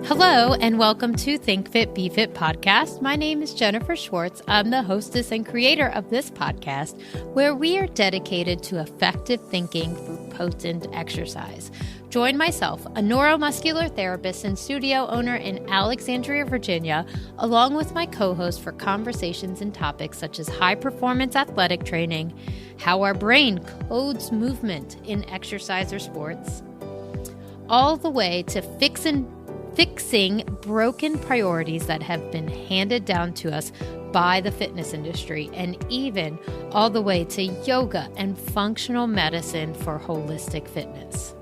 Hello, and welcome to Think Fit, Be Fit podcast. My name is Jennifer Schwartz. I'm the hostess and creator of this podcast, where we are dedicated to effective thinking through potent exercise. Join myself, a neuromuscular therapist and studio owner in Alexandria, Virginia, along with my co-host for conversations and topics such as high-performance athletic training, how our brain codes movement in exercise or sports, all the way to fixing broken priorities that have been handed down to us by the fitness industry, and even all the way to yoga and functional medicine for holistic fitness.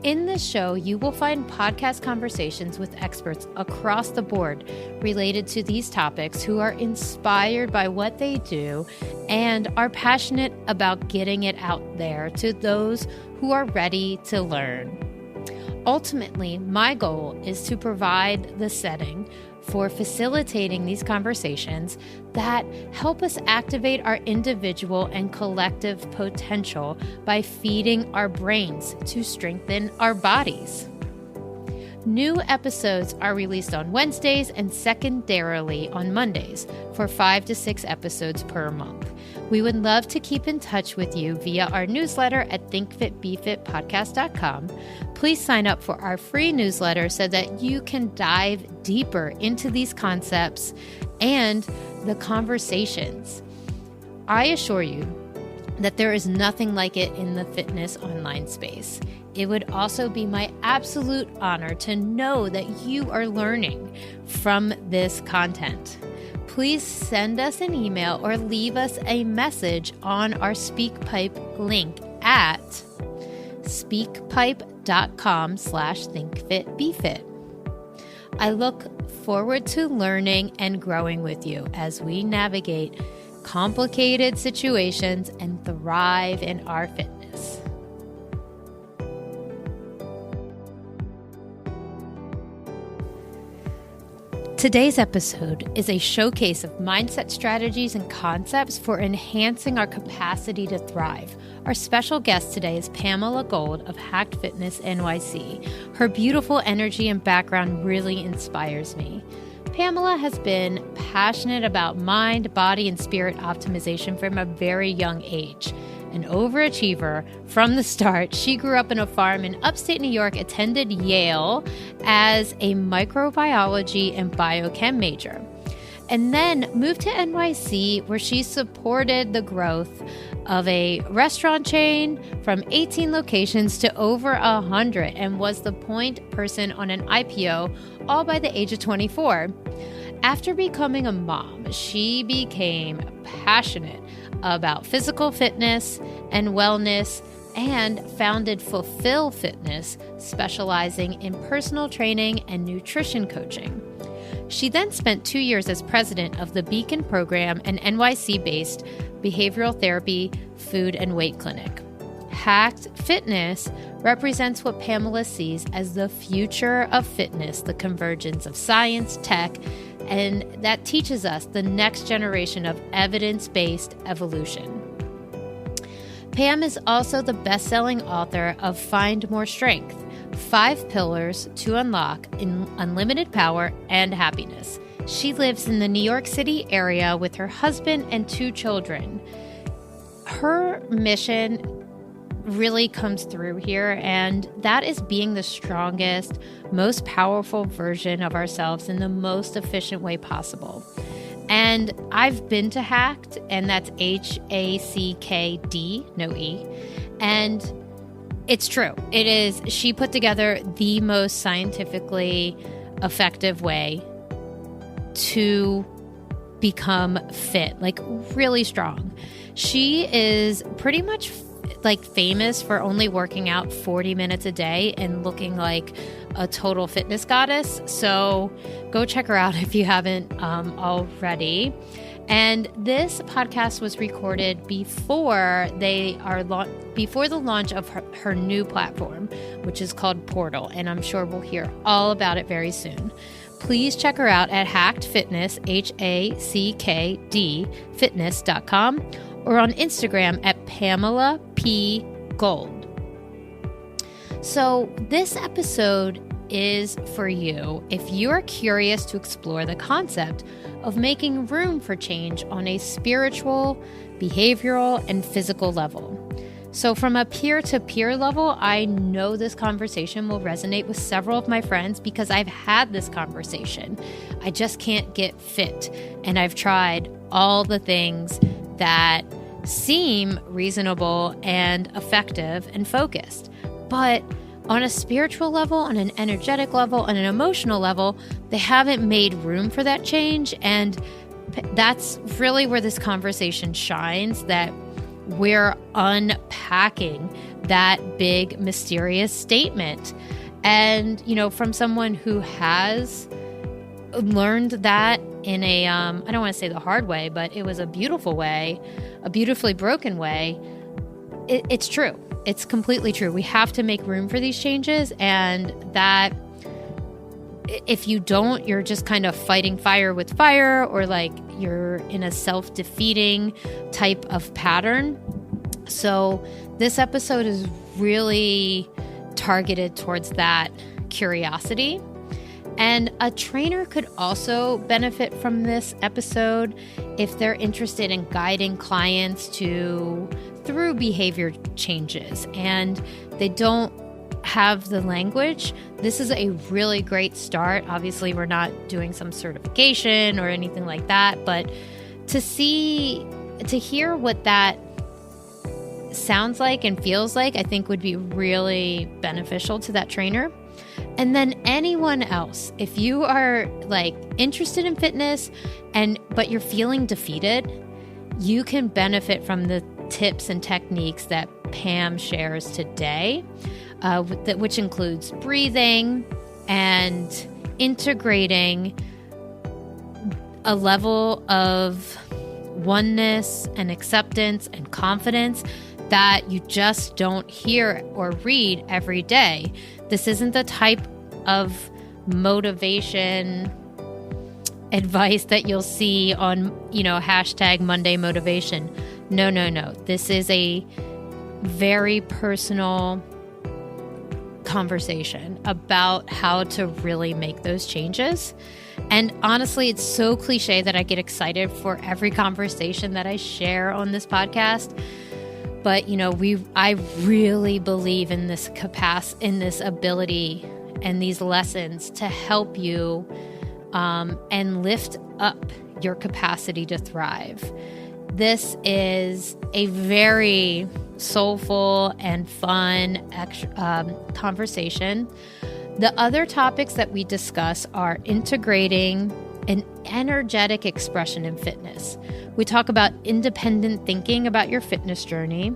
In this show, you will find podcast conversations with experts across the board related to these topics who are inspired by what they do and are passionate about getting it out there to those who are ready to learn. Ultimately, my goal is to provide the setting for facilitating these conversations that help us activate our individual and collective potential by feeding our brains to strengthen our bodies. New episodes are released on Wednesdays and secondarily on Mondays for 5 to 6 episodes per month. We would love to keep in touch with you via our newsletter at thinkfitbefitpodcast.com. Please sign up for our free newsletter so that you can dive deeper into these concepts and the conversations. I assure you that there is nothing like it in the fitness online space. It would also be my absolute honor to know that you are learning from this content. Please send us an email or leave us a message on our SpeakPipe link at speakpipe.com/thinkfitbefit. I look forward to learning and growing with you as we navigate complicated situations and thrive in our fitness. Today's episode is a showcase of mindset strategies and concepts for enhancing our capacity to thrive. Our special guest today is Pamela Gold of Hacked Fitness NYC. Her beautiful energy and background really inspires me. Pamela has been passionate about mind, body, and spirit optimization from a very young age. An overachiever from the start, she grew up in a farm in upstate New York, attended Yale as a microbiology and biochem major, and then moved to NYC, where she supported the growth of a restaurant chain from 18 locations to over 100 and was the point person on an IPO, all by the age of 24. After becoming a mom, she became passionate about physical fitness and wellness and founded Fulfill Fitness, specializing in personal training and nutrition coaching. She then spent 2 years as president of the Beacon Program, an NYC-based behavioral therapy, food, and weight clinic. Hacked Fitness represents what Pamela sees as the future of fitness, the convergence of science, tech, and that teaches us the next generation of evidence-based evolution. Pam is also the best-selling author of Find More Strength, 5 Pillars to Unlock in Unlimited Power and Happiness. She lives in the New York City area with her husband and 2 children. Her mission really comes through here, and that is being the strongest, most powerful version of ourselves in the most efficient way possible. And I've been to Hacked, and that's HACKD, no E. And it's true. It is. She put together the most scientifically effective way to become fit, like really strong. She is pretty much like famous for only working out 40 minutes a day and looking like a total fitness goddess. So go check her out if you haven't already. And this podcast was recorded before the launch of her new platform, which is called Portal. And I'm sure we'll hear all about it very soon. Please check her out at Hacked Fitness, HACKD fitness.com, or on Instagram at Pamela P. Gold. So this episode is for you if you are curious to explore the concept of making room for change on a spiritual, behavioral, and physical level. So from a peer-to-peer level, I know this conversation will resonate with several of my friends because I've had this conversation. I just can't get fit, and I've tried all the things that seem reasonable and effective and focused. But on a spiritual level, on an energetic level, on an emotional level, they haven't made room for that change. And that's really where this conversation shines, that we're unpacking that big, mysterious statement. And, from someone who has learned that in a, I don't want to say the hard way, but it was a beautiful way, a beautifully broken way. It's true. It's completely true. We have to make room for these changes, and that if you don't, you're just kind of fighting fire with fire, or like you're in a self-defeating type of pattern. So this episode is really targeted towards that curiosity. And a trainer could also benefit from this episode if they're interested in guiding clients through behavior changes and they don't have the language. This is a really great start. Obviously, we're not doing some certification or anything like that, but to hear what that sounds like and feels like, I think would be really beneficial to that trainer. And then anyone else, if you are interested in fitness but you're feeling defeated, you can benefit from the tips and techniques that Pam shares today, which includes breathing and integrating a level of oneness and acceptance and confidence that you just don't hear or read every day. This isn't the type of motivation advice that you'll see on, hashtag Monday motivation. No. This is a very personal conversation about how to really make those changes. And honestly, it's so cliche that I get excited for every conversation that I share on this podcast. But, I really believe in this capacity, in this ability and these lessons to help you and lift up your capacity to thrive. This is a very soulful and fun conversation. The other topics that we discuss are integrating an energetic expression in fitness. We talk about independent thinking about your fitness journey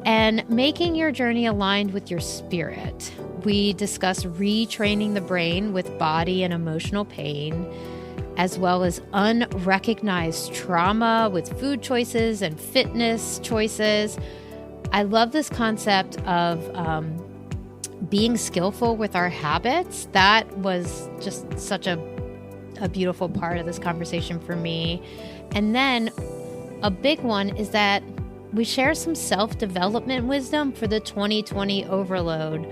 and making your journey aligned with your spirit. We discuss retraining the brain with body and emotional pain, as well as unrecognized trauma with food choices and fitness choices. I love this concept of being skillful with our habits. That was just such a beautiful part of this conversation for me. And then a big one is that we share some self-development wisdom for the 2020 overload.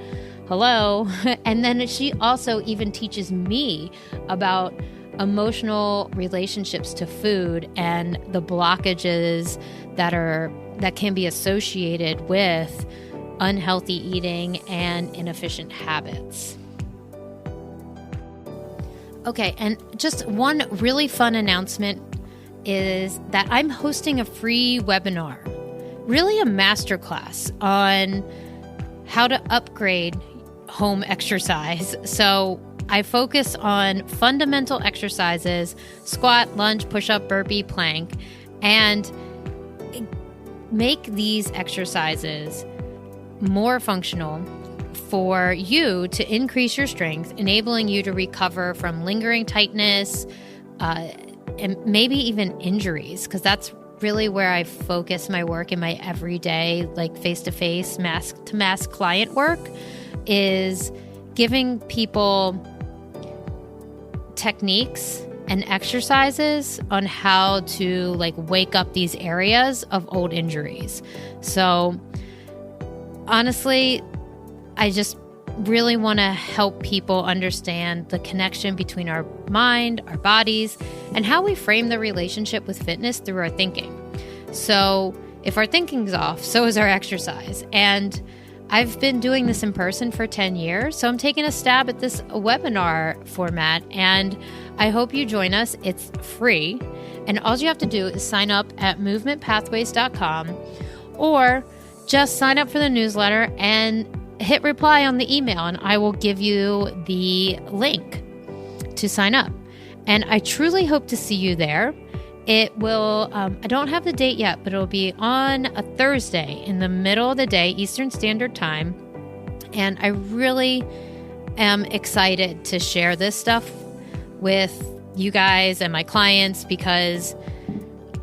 Hello. And then she also even teaches me about emotional relationships to food and the blockages that can be associated with unhealthy eating and inefficient habits. Okay, and just one really fun announcement is that I'm hosting a free webinar, really a masterclass on how to upgrade home exercise. So I focus on fundamental exercises, squat, lunge, push-up, burpee, plank, and make these exercises more functional for you to increase your strength, enabling you to recover from lingering tightness and maybe even injuries, because that's really where I focus my work in my everyday, face-to-face, mask-to-mask client work, is giving people techniques and exercises on how to wake up these areas of old injuries. So honestly, I just really want to help people understand the connection between our mind, our bodies, and how we frame the relationship with fitness through our thinking. So if our thinking's off, so is our exercise. And I've been doing this in person for 10 years, so I'm taking a stab at this webinar format, and I hope you join us. It's free, and all you have to do is sign up at movementpathways.com, or just sign up for the newsletter and hit reply on the email, and I will give you the link to sign up. And I truly hope to see you there. It will, I don't have the date yet, but it'll be on a Thursday in the middle of the day, Eastern Standard Time. And I really am excited to share this stuff with you guys and my clients, because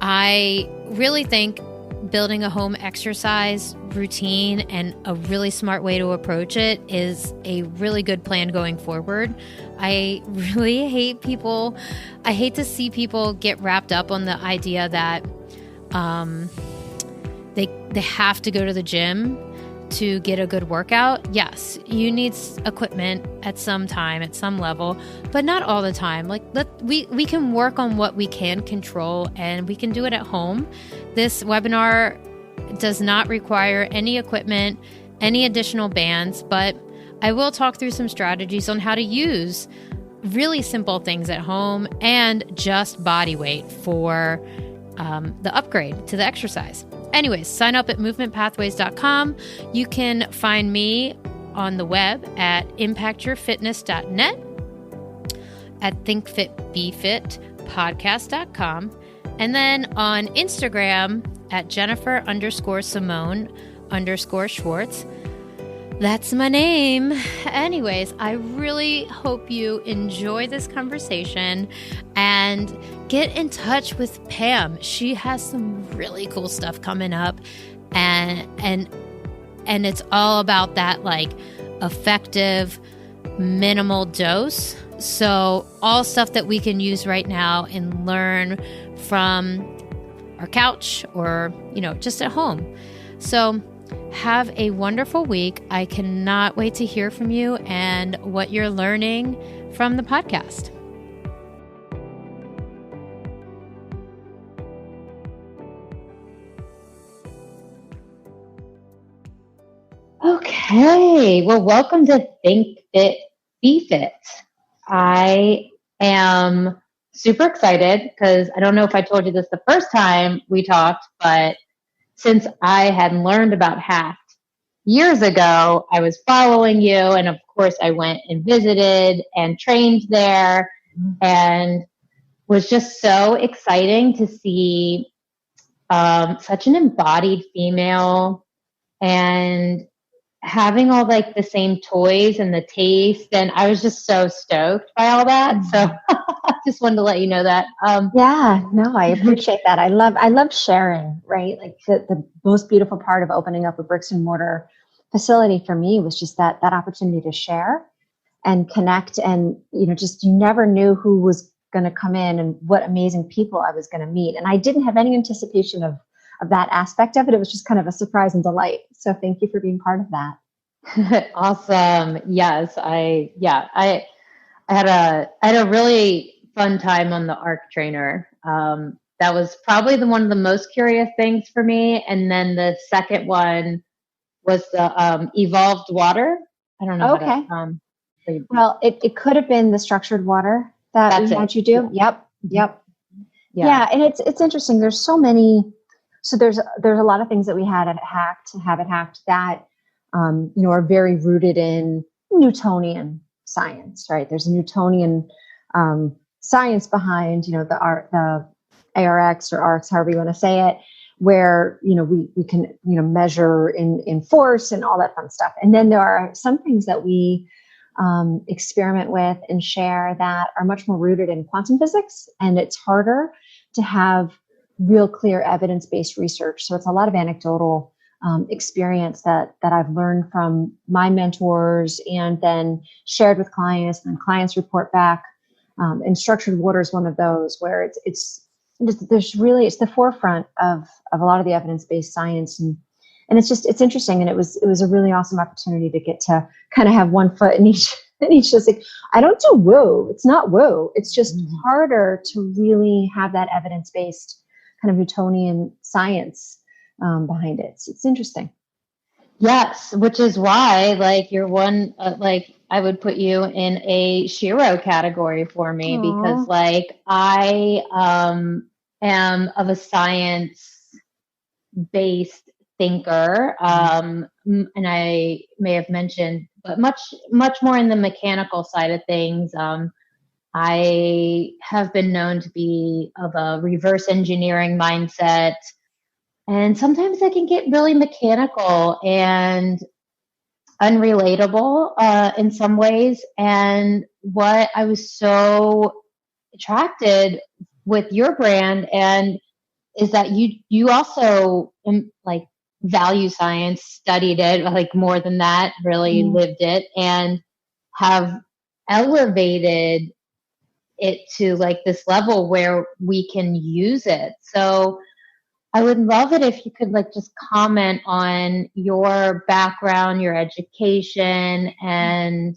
I really think building a home exercise routine and a really smart way to approach it is a really good plan going forward. I really hate to see people get wrapped up on the idea that they have to go to the gym to get a good workout. Yes, you need equipment at some time, at some level, but not all the time. Like we can work on what we can control, and we can do it at home. This webinar does not require any equipment, any additional bands, but I will talk through some strategies on how to use really simple things at home and just body weight for the upgrade to the exercise. Anyways, sign up at movementpathways.com. You can find me on the web at impactyourfitness.net, at thinkfitbefitpodcast.com, and then on Instagram at Jennifer_Simone_Schwartz. That's my name. Anyways, I really hope you enjoy this conversation and get in touch with Pam. She has some really cool stuff coming up, and it's all about that like effective minimal dose. So all stuff that we can use right now and learn from our couch or, just at home. So have a wonderful week. I cannot wait to hear from you and what you're learning from the podcast. Okay. Well, welcome to Think Fit, Be Fit. I am super excited because I don't know if I told you this the first time we talked, but since I had learned about Hacked years ago, I was following you. And of course, I went and visited and trained there, and was just so exciting to see such an embodied female and having all like the same toys and the taste. And I was just so stoked by all that. So just wanted to let you know that. Yeah, no, I appreciate that. I love sharing, right? Like the most beautiful part of opening up a bricks and mortar facility for me was just that opportunity to share and connect. And, just you never knew who was going to come in and what amazing people I was going to meet. And I didn't have any anticipation of that aspect of it. It was just kind of a surprise and delight. So thank you for being part of that. Awesome. Yes. I had a really fun time on the ARC trainer. That was probably one of the most curious things for me. And then the second one was the evolved water. I don't know. Okay. Well, it could have been the structured water that we had you do. Yeah. Yep. Yeah. And it's interesting. There's so many. So there's a lot of things that we had at Habit Hacked that, are very rooted in Newtonian science, right? There's a Newtonian science behind, the ARX or ARCs, however you want to say it, where, we can, measure in force and all that fun stuff. And then there are some things that we experiment with and share that are much more rooted in quantum physics, and it's harder to have real clear evidence-based research. So it's a lot of anecdotal experience that I've learned from my mentors and then shared with clients, and then clients report back. And structured water is one of those where it's the forefront of a lot of the evidence-based science. And And it's interesting. And it was a really awesome opportunity to get to kind of have one foot in each, just like, I don't do woo. It's not woo. It's just harder to really have that evidence-based kind of Newtonian science behind it. It's interesting. Yes, which is why, like, you're one, like, I would put you in a Shiro category for me. Aww. Because, like, I am of a science-based thinker, and I may have mentioned, but much more in the mechanical side of things. I have been known to be of a reverse engineering mindset. And sometimes I can get really mechanical and unrelatable in some ways. And what I was so attracted with your brand and is that you also like value science, studied it, like more than that, really lived it, and have elevated it to like this level where we can use it. So I would love it if you could like just comment on your background, your education, and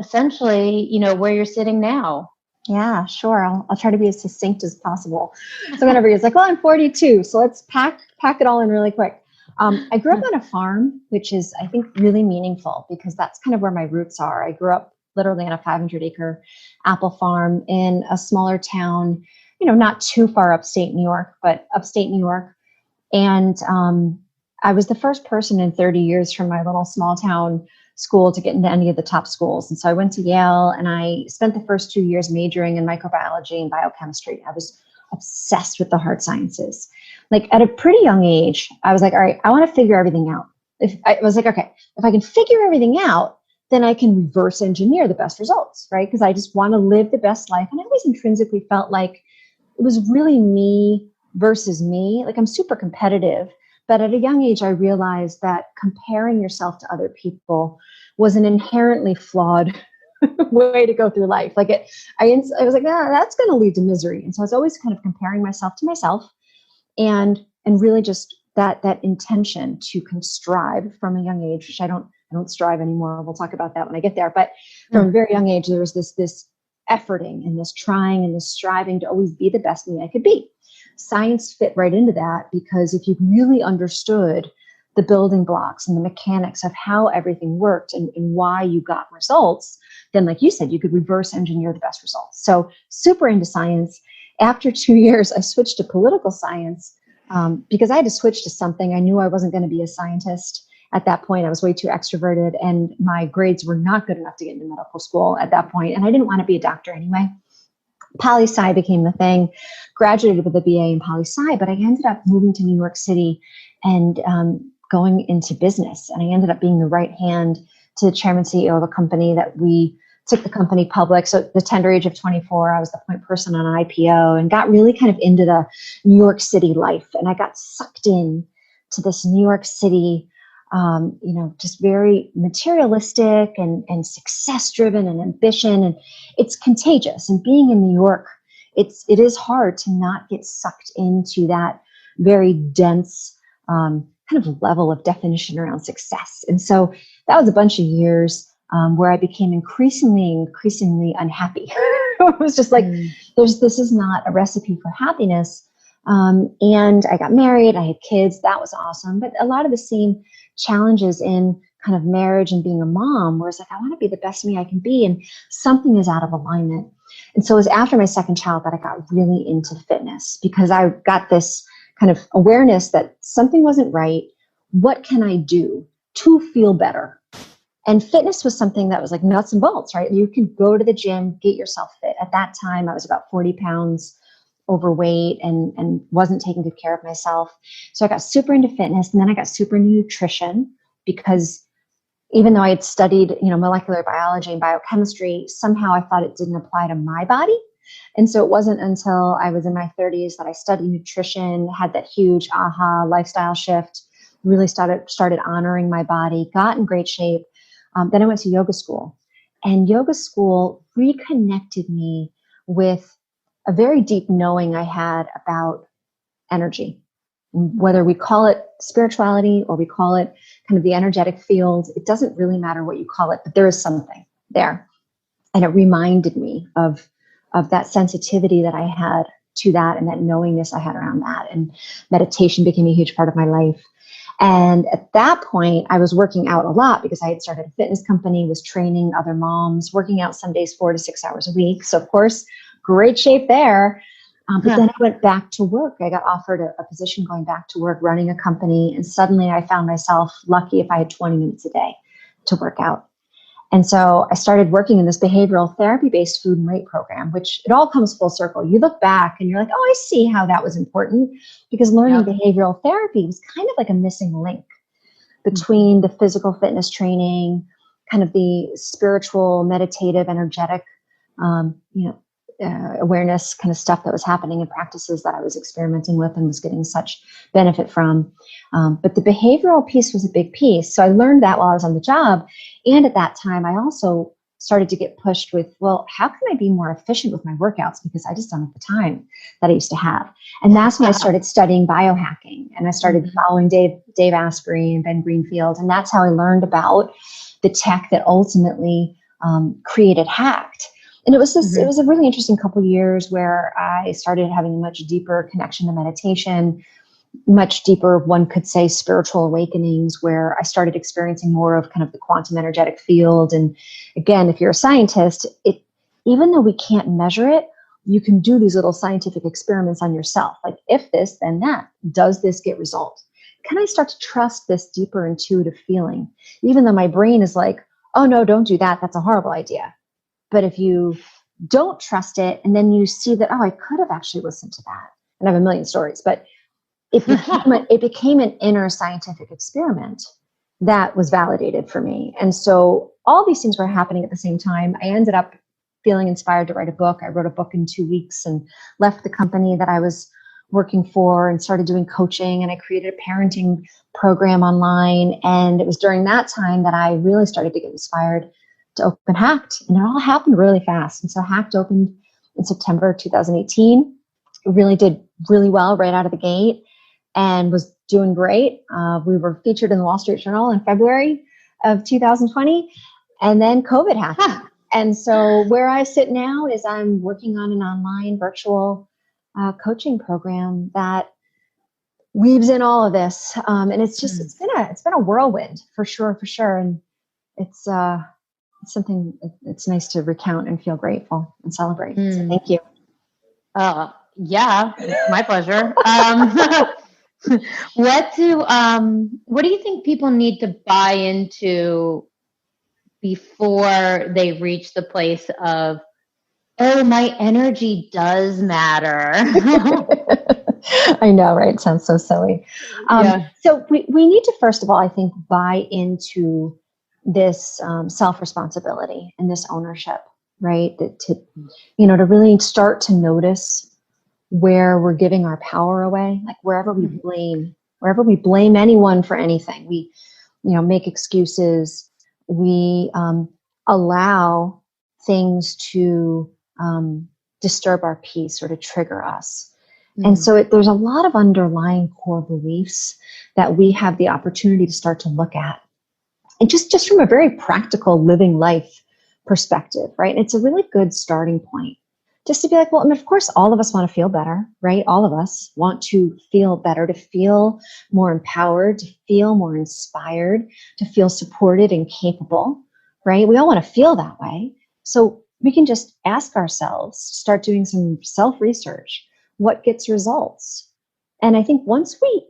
essentially, you know, where you're sitting now. Yeah, sure. I'll try to be as succinct as possible. So whenever it's like, well, I'm 42, so let's pack it all in really quick. I grew up on a farm, which is, I think, really meaningful because that's kind of where my roots are. I grew up literally on a 500-acre apple farm in a smaller town, you know, not too far upstate New York, but upstate New York. And I was the first person in 30 years from my little small town school to get into any of the top schools. And so I went to Yale and I spent the first 2 years majoring in microbiology and biochemistry. I was obsessed with the hard sciences. Like at a pretty young age, I was like, all right, I want to figure everything out. If I can figure everything out, then I can reverse engineer the best results, right? Because I just want to live the best life. And I always intrinsically felt like it was really me versus me. Like I'm super competitive. But at a young age, I realized that comparing yourself to other people was an inherently flawed way to go through life. Like I was like, that's going to lead to misery. And so I was always kind of comparing myself to myself, and really just that intention to strive from a young age, which I don't strive anymore. We'll talk about that when I get there. But from a very young age, there was this efforting and this trying and this striving to always be the best me I could be. Science fit right into that because if you really understood the building blocks and the mechanics of how everything worked and why you got results, then like you said, you could reverse engineer the best results. So super into science. After 2 years, I switched to political science because I had to switch to something. I knew I wasn't going to be a scientist. At that point, I was way too extroverted and my grades were not good enough to get into medical school at that point. And I didn't want to be a doctor anyway. Poli-sci became the thing, graduated with a BA in poli-sci, but I ended up moving to New York City and going into business. And I ended up being the right hand to the chairman CEO of a company that we took the company public. So at the tender age of 24, I was the point person on an IPO and got really kind of into the New York City life. And I got sucked in to this New York City just very materialistic and success driven and ambition. And it's contagious. And being in New York, it is hard to not get sucked into that very dense kind of level of definition around success. And so that was a bunch of years where I became increasingly unhappy. It was just like, this is not a recipe for happiness. And I got married, I had kids, that was awesome. But a lot of the same challenges in kind of marriage and being a mom, where it's like, I want to be the best me I can be, and something is out of alignment. And so it was after my second child that I got really into fitness because I got this kind of awareness that something wasn't right. What can I do to feel better? And fitness was something that was like nuts and bolts, right? You can go to the gym, get yourself fit. At that time, I was about 40 pounds overweight and wasn't taking good care of myself. So I got super into fitness, and then I got super into nutrition because even though I had studied, molecular biology and biochemistry, somehow I thought it didn't apply to my body. And so it wasn't until I was in my 30s that I studied nutrition, had that huge aha lifestyle shift, really started honoring my body, got in great shape. Then I went to yoga school, and yoga school reconnected me with a very deep knowing I had about energy. Whether we call it spirituality or we call it kind of the energetic field, it doesn't really matter what you call it, but there is something there. And it reminded me of that sensitivity that I had to that, and that knowingness I had around that. And meditation became a huge part of my life. And at that point, I was working out a lot because I had started a fitness company, was training other moms, working out some days 4 to 6 hours a week. So of course, great shape there. But then I went back to work. I got offered a position going back to work, running a company. And suddenly I found myself lucky if I had 20 minutes a day to work out. And so I started working in this behavioral therapy-based food and weight program, which it all comes full circle. You look back and you're like, oh, I see how that was important, because learning behavioral therapy was kind of like a missing link between the physical fitness training, kind of the spiritual, meditative, energetic, awareness kind of stuff that was happening and practices that I was experimenting with and was getting such benefit from. But the behavioral piece was a big piece. So I learned that while I was on the job. And at that time, I also started to get pushed with, well, how can I be more efficient with my workouts? Because I just don't have the time that I used to have. And that's when I started studying biohacking, and I started following Dave Asprey and Ben Greenfield. And that's how I learned about the tech that ultimately created Hacked. And it was it was a really interesting couple of years where I started having a much deeper connection to meditation, much deeper, one could say, spiritual awakenings, where I started experiencing more of kind of the quantum energetic field. And again, if you're a scientist, even though we can't measure it, you can do these little scientific experiments on yourself. Like, if this, then that. Does this get results? Can I start to trust this deeper intuitive feeling? Even though my brain is like, oh no, don't do that. That's a horrible idea. But if you don't trust it, and then you see that, oh, I could have actually listened to that. And I have a million stories, but it became an inner scientific experiment that was validated for me. And so all these things were happening at the same time. I ended up feeling inspired to write a book. I wrote a book in 2 weeks and left the company that I was working for and started doing coaching. And I created a parenting program online. And it was during that time that I really started to get inspired to open Hacked. And it all happened really fast. And so Hacked opened in September 2018. It really did really well right out of the gate and was doing great. We were featured in the Wall Street Journal in February of 2020. And then COVID happened. And so where I sit now is I'm working on an online virtual coaching program that weaves in all of this. And it's just, it's been a whirlwind for sure. And it's something it's nice to recount and feel grateful and celebrate. So thank you. Yeah, it's my pleasure. What do you think people need to buy into before they reach the place of, oh, my energy does matter? I know, right? It sounds so silly. So we need to, first of all, I think, buy into this self-responsibility and this ownership, right? To really start to notice where we're giving our power away, like wherever we blame anyone for anything, we, make excuses, we allow things to disturb our peace or to trigger us. And so there's a lot of underlying core beliefs that we have the opportunity to start to look at. And just from a very practical living life perspective, right? It's a really good starting point. Just to be like, well, I mean, of course, all of us want to feel better, right? All of us want to feel better, to feel more empowered, to feel more inspired, to feel supported and capable, right? We all want to feel that way. So we can just ask ourselves, start doing some self-research, what gets results? And I think once we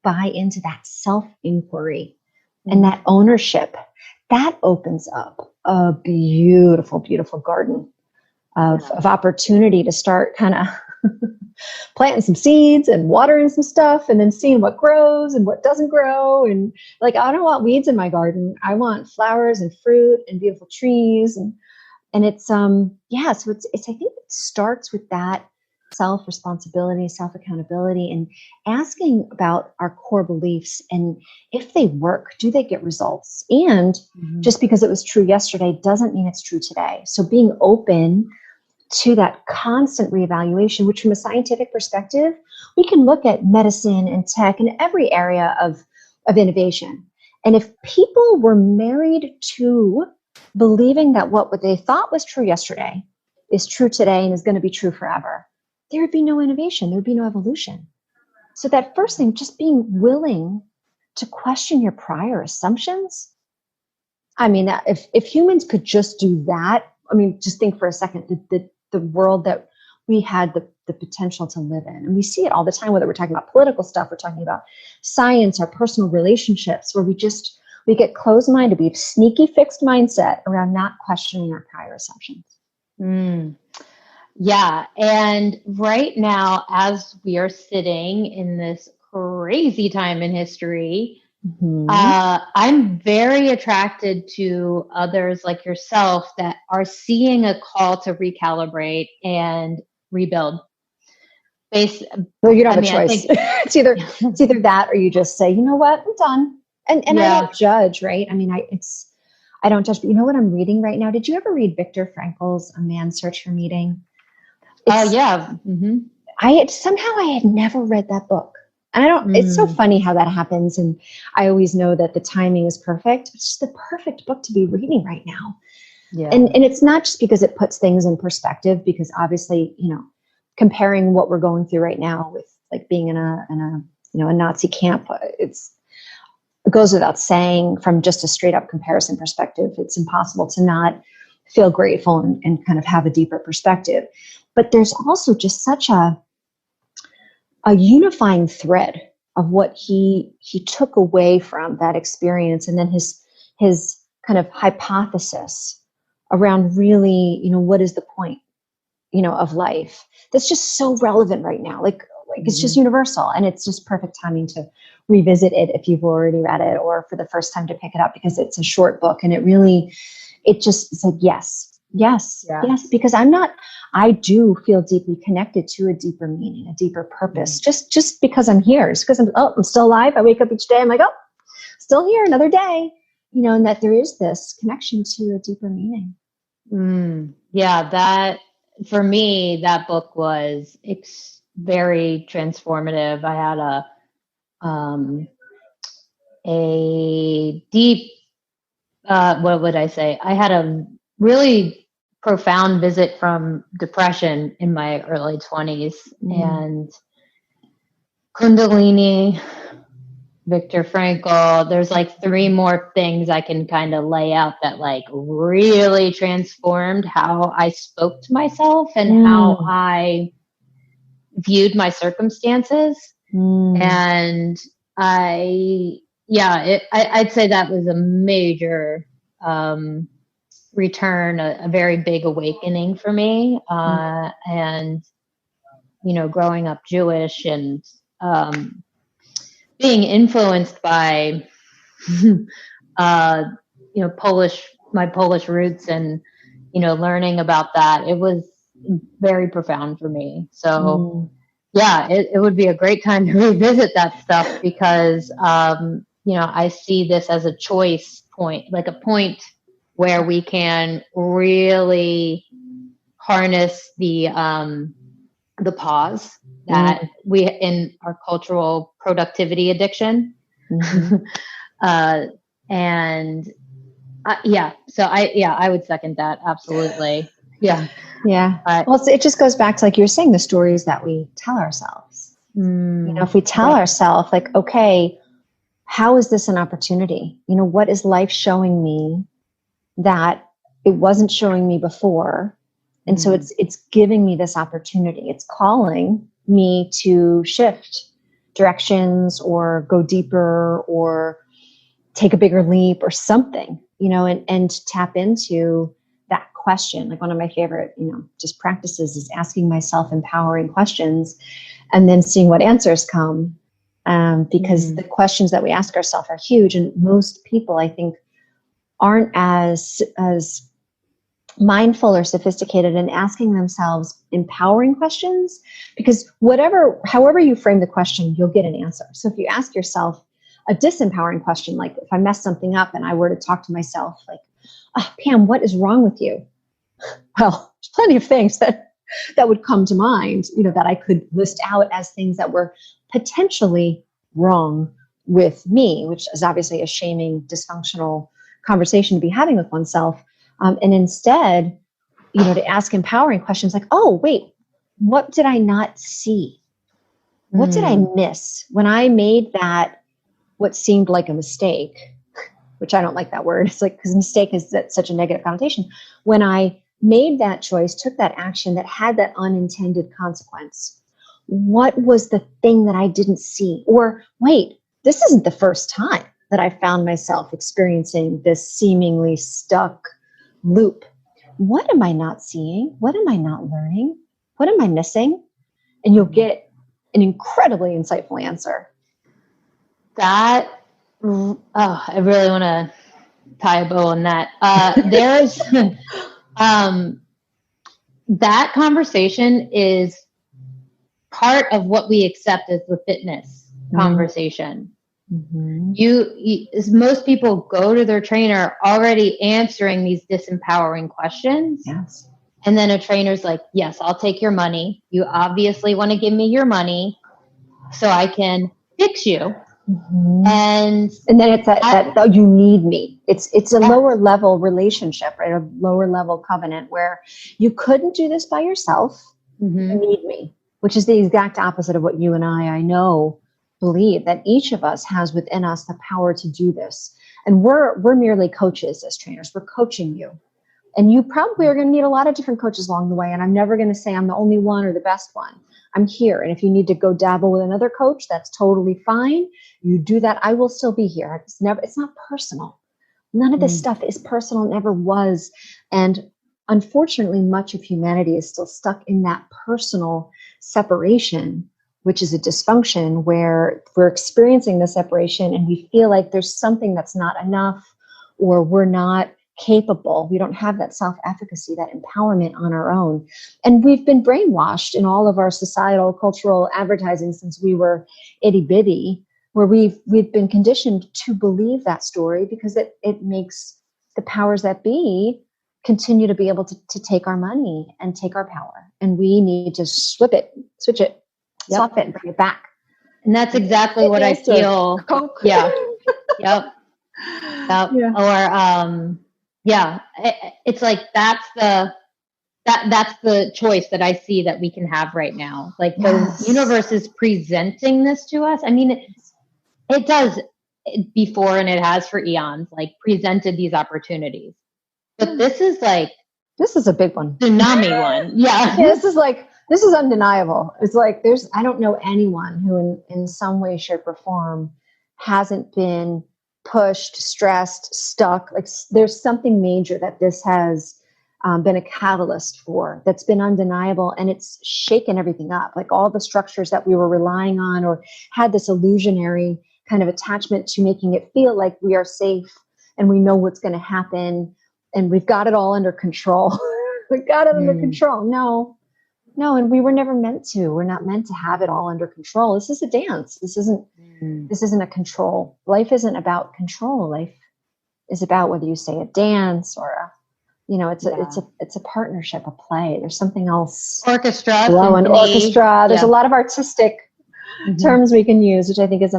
buy into that self-inquiry and that ownership, that opens up a beautiful, beautiful garden of opportunity to start kind of planting some seeds and watering some stuff and then seeing what grows and what doesn't grow. And like, I don't want weeds in my garden. I want flowers and fruit and beautiful trees. And it's, so it's, I think it starts with that self-responsibility, self-accountability, and asking about our core beliefs and if they work, do they get results? And just because it was true yesterday doesn't mean it's true today. So being open to that constant reevaluation, which from a scientific perspective, we can look at medicine and tech and every area of innovation. And if people were married to believing that what they thought was true yesterday is true today and is going to be true forever, there would be no innovation, there would be no evolution. So that first thing, just being willing to question your prior assumptions. I mean, if humans could just do that, I mean, just think for a second, the world that we had the potential to live in. And we see it all the time, whether we're talking about political stuff, we're talking about science, our personal relationships, where we get closed-minded, we have sneaky fixed mindset around not questioning our prior assumptions. Yeah. And right now, as we are sitting in this crazy time in history, I'm very attracted to others like yourself that are seeing a call to recalibrate and rebuild. Well, you don't have a choice. It's either that, or you just say, you know what, I'm done. And I don't judge, right? I mean, I don't judge. But you know what I'm reading right now? Did you ever read Viktor Frankl's A Man's Search for Meaning? Oh, yeah. Mm-hmm. I had never read that book. And it's so funny how that happens. And I always know that the timing is perfect. It's just the perfect book to be reading right now. Yeah. And it's not just because it puts things in perspective, because obviously, comparing what we're going through right now with like being in a Nazi camp, it goes without saying, from just a straight up comparison perspective, it's impossible to not feel grateful and kind of have a deeper perspective. But there's also just such a unifying thread of what he took away from that experience, and then his kind of hypothesis around really, what is the point, of life, that's just so relevant right now. Like it's just universal, and it's just perfect timing to revisit it if you've already read it, or for the first time to pick it up, because it's a short book, and it's like, yes, because I do feel deeply connected to a deeper meaning, a deeper purpose, just because I'm here. It's because I'm still alive. I wake up each day, I'm like, still here, another day, and that there is this connection to a deeper meaning. Yeah, that, for me, that book was very transformative. I had a deep, what would I say? I had a really profound visit from depression in my early 20s, and Kundalini, Viktor Frankl, there's like 3 more things I can kind of lay out that like really transformed how I spoke to myself and how I viewed my circumstances. And I'd say that was a major return, a very big awakening for me. And, growing up Jewish and being influenced by, my Polish roots, and, learning about that, it was very profound for me. So it would be a great time to revisit that stuff, because, I see this as a choice point, like a point where we can really harness the pause that we, in our cultural productivity addiction. I would second that. Absolutely. Yeah. Well, it just goes back to, like you were saying, the stories that we tell ourselves. If we tell ourselves, like, okay, how is this an opportunity? What is life showing me that it wasn't showing me before? And so it's giving me this opportunity. It's calling me to shift directions, or go deeper, or take a bigger leap, or something, and tap into that question. Like, one of my favorite, just practices is asking myself empowering questions and then seeing what answers come. Because the questions that we ask ourselves are huge. And most people, I think, aren't as mindful or sophisticated in asking themselves empowering questions, because however you frame the question, you'll get an answer. So if you ask yourself a disempowering question, like if I mess something up and I were to talk to myself like, Pam, what is wrong with you? Well, There's plenty of things that would come to mind, that I could list out as things that were potentially wrong with me, which is obviously a shaming, dysfunctional conversation to be having with oneself. And instead, to ask empowering questions like, oh, wait, what did I not see? What did I miss when I made that, what seemed like a mistake, which I don't like that word. It's like, because mistake is such a negative connotation. When I made that choice, took that action that had that unintended consequence, what was the thing that I didn't see? Or wait, this isn't the first time that I found myself experiencing this seemingly stuck loop. What am I not seeing? What am I not learning? What am I missing? And you'll get an incredibly insightful answer. I really want to tie a bow on that. There's that conversation is part of what we accept as the fitness conversation. Mm-hmm. Most people go to their trainer already answering these disempowering questions. Yes. And then a trainer's like, yes, I'll take your money. You obviously want to give me your money so I can fix you. Mm-hmm. And then it's that you need me. It's a lower level relationship, right? A lower level covenant where you couldn't do this by yourself. Mm-hmm. You need me, which is the exact opposite of what you and I know, believe that each of us has within us the power to do this. And we're merely coaches as trainers. We're coaching you. And you probably are going to meet a lot of different coaches along the way. And I'm never going to say I'm the only one or the best one. I'm here. And if you need to go dabble with another coach, that's totally fine. You do that. I will still be here. It's not personal. None of this stuff is personal. It never was. And unfortunately, much of humanity is still stuck in that personal separation, which is a dysfunction where we're experiencing the separation and we feel like there's something that's not enough, or we're not capable. We don't have that self-efficacy, that empowerment on our own. And we've been brainwashed in all of our societal, cultural advertising since we were itty bitty, where we've been conditioned to believe that story because it makes the powers that be continue to be able to take our money and take our power. And we need to switch it, swap it and bring it back. And that's exactly what I feel. Coke. Yeah. Yep. Yeah. Or, it's like that's the choice that I see that we can have right now. Like the universe is presenting this to us. I mean, it does before, and it has for eons, like presented these opportunities. But this is a big one. Tsunami one. Yeah. This is undeniable. It's like I don't know anyone who in some way, shape, or form hasn't been pushed, stressed, stuck. Like there's something major that this has been a catalyst for, that's been undeniable, and it's shaken everything up. Like all the structures that we were relying on or had this illusionary kind of attachment to making it feel like we are safe and we know what's going to happen and we've got it all under control. We've got it under control. No, and we were never meant to. We're not meant to have it all under control. This is a dance. This isn't a control. Life isn't about control. Life is about whether you say a dance or it's a partnership, a play. There's something else. Orchestra. An orchestra. There's a lot of artistic terms we can use, which I think is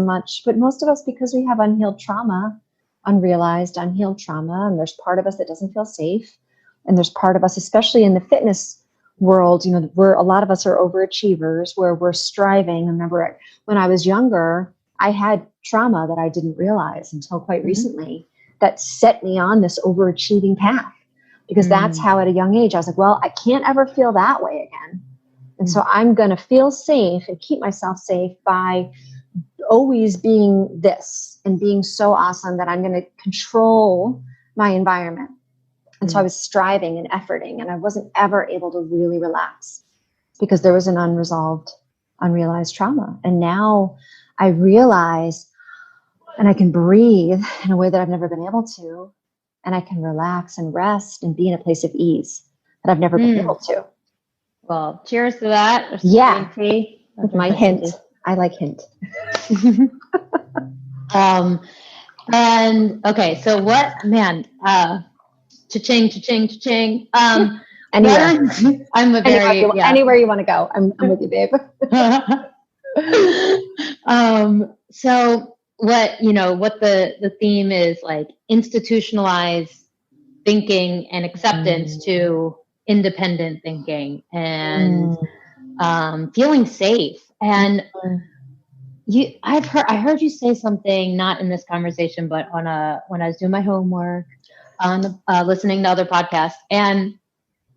but most of us, because we have unhealed trauma, unhealed trauma, and there's part of us that doesn't feel safe. And there's part of us, especially in the fitness world, where a lot of us are overachievers, where we're striving. I remember when I was younger, I had trauma that I didn't realize until quite recently that set me on this overachieving path, because that's how at a young age I was like, well, I can't ever feel that way again. And so I'm going to feel safe and keep myself safe by always being this and being so awesome that I'm going to control my environment. And so I was striving and efforting, and I wasn't ever able to really relax because there was an unrealized trauma. And now I realize, and I can breathe in a way that I've never been able to, and I can relax and rest and be in a place of ease that I've never been able to. Well, cheers to that. Yeah. With my hint. I like hint. And okay, so what, man, cha-ching. Anywhere. I'm a very, anywhere you want to go. I'm with you, babe. So what the theme is, like, institutionalized thinking and acceptance to independent thinking and feeling safe. And I heard you say something, not in this conversation, but when I was doing my homework, listening to other podcasts, and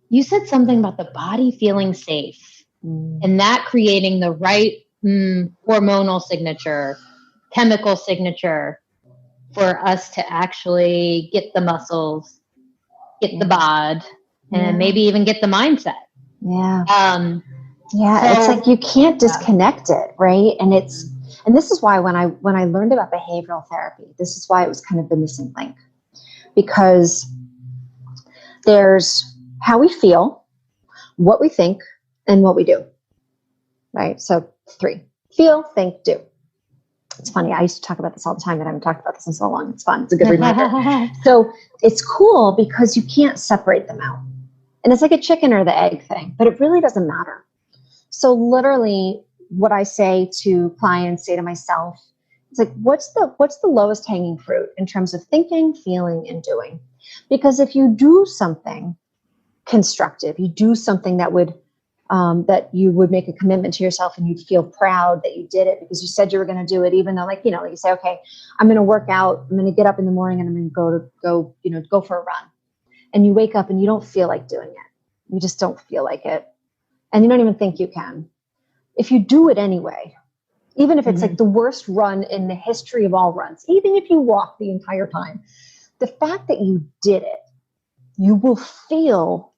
you said something about the body feeling safe and that creating the right hormonal signature, chemical signature for us to actually get the muscles, get the bod, and maybe even get the mindset. So, it's like you can't disconnect it, right? And this is why when I learned about behavioral therapy, this is why it was kind of the missing link, because there's how we feel, what we think, and what we do, right? So 3: feel, think, do. It's funny. I used to talk about this all the time, and I haven't talked about this in so long. It's fun. It's a good reminder. So it's cool because you can't separate them out. And it's like a chicken or the egg thing, but it really doesn't matter. So literally what I say to clients, say to myself, it's like, what's the lowest hanging fruit in terms of thinking, feeling, and doing? Because if you do something constructive, you do something that would that you would make a commitment to yourself and you'd feel proud that you did it because you said you were going to do it, even though, like you say, okay, I'm going to work out. I'm going to get up in the morning and I'm going to go for a run. And you wake up and you don't feel like doing it. You just don't feel like it. And you don't even think you can. If you do it anyway, even if it's like the worst run in the history of all runs, even if you walk the entire time, the fact that you did it, you will feel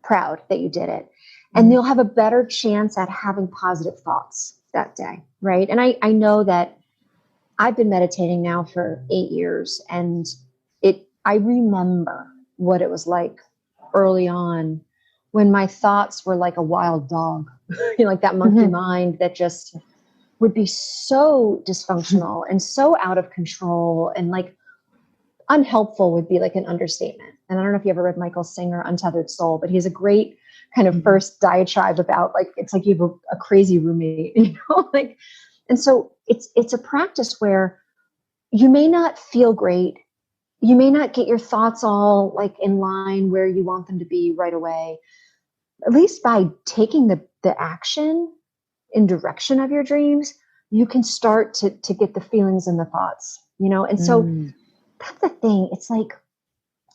proud that you did it. And you'll have a better chance at having positive thoughts that day, right? And I know that I've been meditating now for 8 years, and I remember what it was like early on when my thoughts were like a wild dog, like that monkey mind that just would be so dysfunctional and so out of control, and like unhelpful would be like an understatement. And I don't know if you ever read Michael Singer, Untethered Soul, but he has a great kind of first diatribe about, like, it's like you have a crazy roommate, like, and so it's a practice where you may not feel great. You may not get your thoughts all like in line where you want them to be right away. At least by taking the action in direction of your dreams, you can start to get the feelings and the thoughts, and so that's the thing. It's like,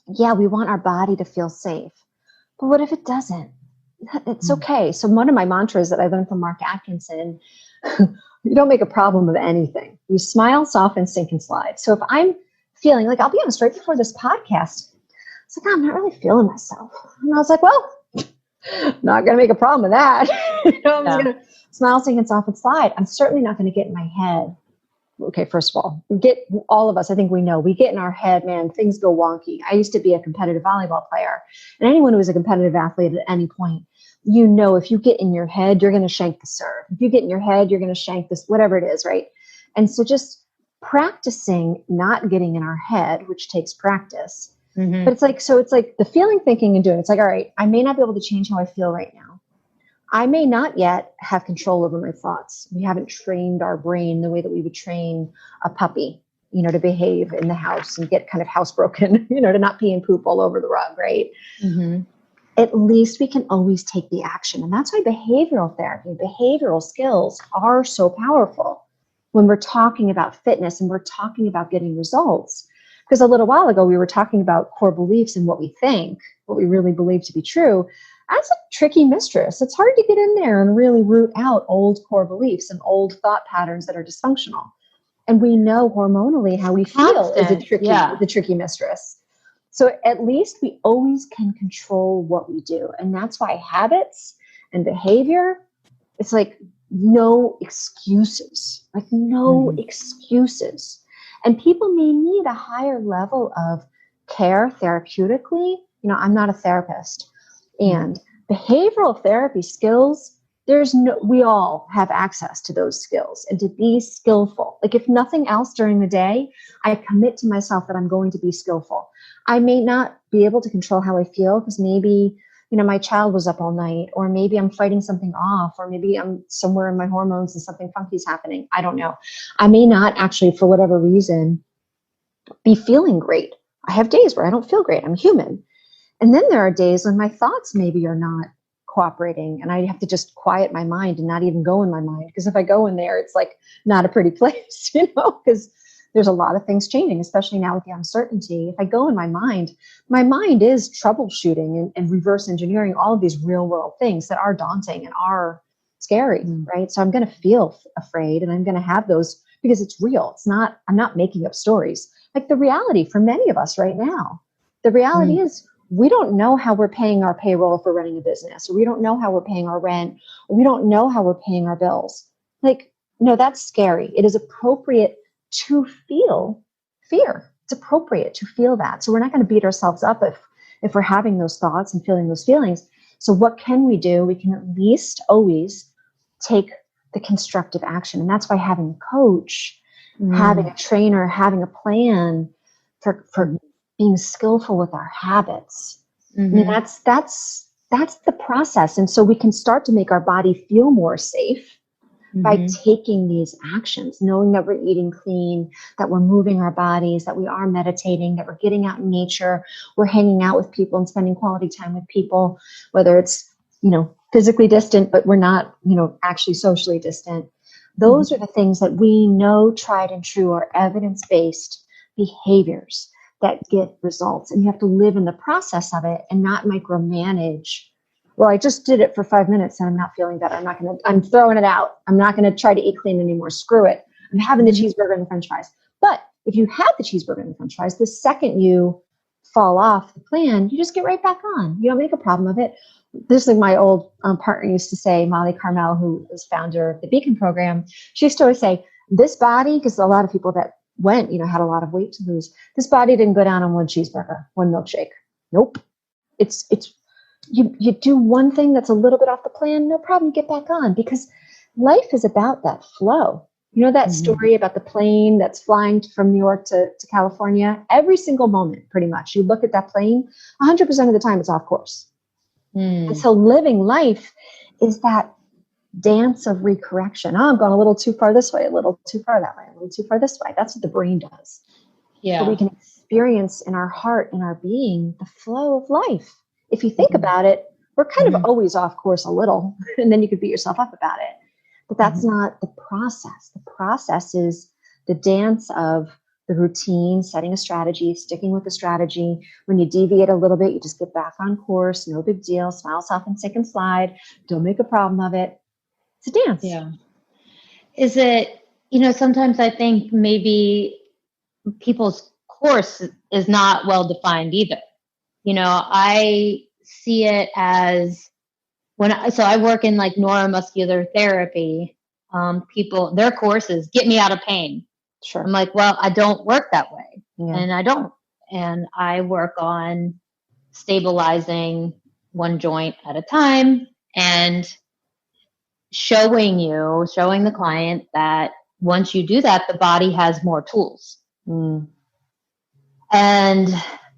yeah, we want our body to feel safe, but what if it doesn't? It's okay. So one of my mantras that I learned from Mark Atkinson, you don't make a problem of anything. You smile, soften, sink, and slide. So if I'm feeling like, I'll be honest, right before this podcast, it's like, I'm not really feeling myself. And I was like, well, not going to make a problem of that. I'm just going to smile, sink, and soften, slide. I'm certainly not going to get in my head. Okay, first of all, all of us, I think we know, we get in our head, man, things go wonky. I used to be a competitive volleyball player, and anyone who is a competitive athlete at any point, if you get in your head, you're going to shank the serve. If you get in your head, you're going to shank this, whatever it is, right? And so just practicing not getting in our head, which takes practice. But it's like the feeling, thinking, and doing. It's like, all right, I may not be able to change how I feel right now. I may not yet have control over my thoughts. We haven't trained our brain the way that we would train a puppy, to behave in the house and get kind of housebroken, to not pee and poop all over the rug, right? At least we can always take the action. And that's why behavioral therapy, behavioral skills are so powerful when we're talking about fitness and we're talking about getting results. Because a little while ago, we were talking about core beliefs and what we think, what we really believe to be true. That's a tricky mistress. It's hard to get in there and really root out old core beliefs and old thought patterns that are dysfunctional. And we know hormonally how we feel is a tricky mistress. So at least we always can control what we do. And that's why habits and behavior, it's like no excuses, excuses. And people may need a higher level of care therapeutically. I'm not a therapist. And behavioral therapy skills, we all have access to those skills, and to be skillful. Like, if nothing else during the day, I commit to myself that I'm going to be skillful. I may not be able to control how I feel because maybe my child was up all night, or maybe I'm fighting something off, or maybe I'm somewhere in my hormones and something funky is happening. I don't know. I may not actually, for whatever reason, be feeling great. I have days where I don't feel great. I'm human. And then there are days when my thoughts maybe are not cooperating, and I have to just quiet my mind and not even go in my mind. Because if I go in there, it's like not a pretty place, because there's a lot of things changing, especially now with the uncertainty. If I go in my mind is troubleshooting and reverse engineering all of these real world things that are daunting and are scary, right? So I'm going to feel afraid, and I'm going to have those because it's real. I'm not making up stories. Like the reality for many of us right now, the reality is we don't know how we're paying our payroll if we're running a business, or we don't know how we're paying our rent, or we don't know how we're paying our bills. Like, no, that's scary. It is appropriate to feel fear. It's appropriate to feel that. So we're not going to beat ourselves up if we're having those thoughts and feeling those feelings. So what can we do? We can at least always take the constructive action. And that's why having a coach, having a trainer, having a plan for being skillful with our habits. I mean, that's the process. And so we can start to make our body feel more safe by taking these actions, knowing that we're eating clean, that we're moving our bodies, that we are meditating, that we're getting out in nature, we're hanging out with people and spending quality time with people, whether it's, physically distant, but we're not, actually socially distant. Those are the things that we know tried and true are evidence-based behaviors that get results. And you have to live in the process of it and not micromanage. Well, I just did it for 5 minutes and I'm not feeling better. I'm throwing it out. I'm not going to try to eat clean anymore. Screw it. I'm having the cheeseburger and the french fries. But if you have the cheeseburger and the french fries, the second you fall off the plan, you just get right back on. You don't make a problem of it. This is like my old partner used to say, Molly Carmel, who is founder of the Beacon program. She used to always say, this body, because a lot of people that went, had a lot of weight to lose. This body didn't go down on one cheeseburger, one milkshake. Nope. It's you do one thing that's a little bit off the plan, no problem, get back on, because life is about that flow. You know that story about the plane that's flying from New York to California? Every single moment, pretty much, you look at that plane, 100% of the time it's off course. And so living life is that dance of recorrection. Oh, I'm going a little too far this way, a little too far that way, a little too far this way. That's what the brain does. Yeah. So we can experience in our heart and our being the flow of life. If you think about it, we're kind of always off course a little, and then you could beat yourself up about it. But that's not the process. The process is the dance of the routine, setting a strategy, sticking with the strategy. When you deviate a little bit, you just get back on course. No big deal. Smile, soften, sink, and slide. Don't make a problem of it. It's a dance. Yeah. Is it, sometimes I think maybe people's course is not well defined either. I see it as so I work in like neuromuscular therapy. People, their course is get me out of pain. Sure. I'm like, well, I don't work that way. And I don't. And I work on stabilizing one joint at a time and showing the client that once you do that, the body has more tools.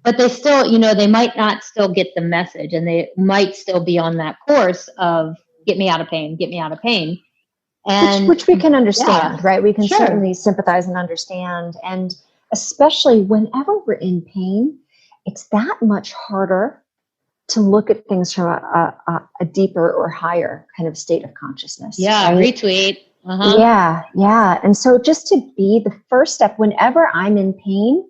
But they still, they might not still get the message, and they might still be on that course of get me out of pain, get me out of pain. And which we can understand, right? We can certainly sympathize and understand. And especially whenever we're in pain, it's that much harder to look at things from a deeper or higher kind of state of consciousness. Yeah, right? Retweet. Yeah. And so just to be the first step, whenever I'm in pain,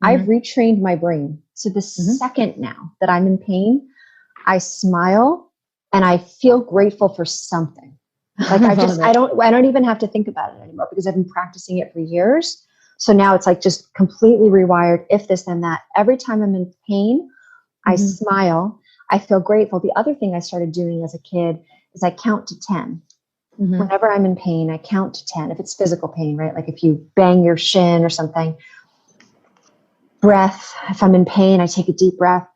I've retrained my brain. So the second now that I'm in pain, I smile and I feel grateful for something. Like I don't even have to think about it anymore because I've been practicing it for years. So now it's like just completely rewired. If this, then that. Every time I'm in pain, I smile. I feel grateful. The other thing I started doing as a kid is I count to 10. Whenever I'm in pain, I count to 10. If it's physical pain, right? Like if you bang your shin or something. Breath. If I'm in pain, I take a deep breath.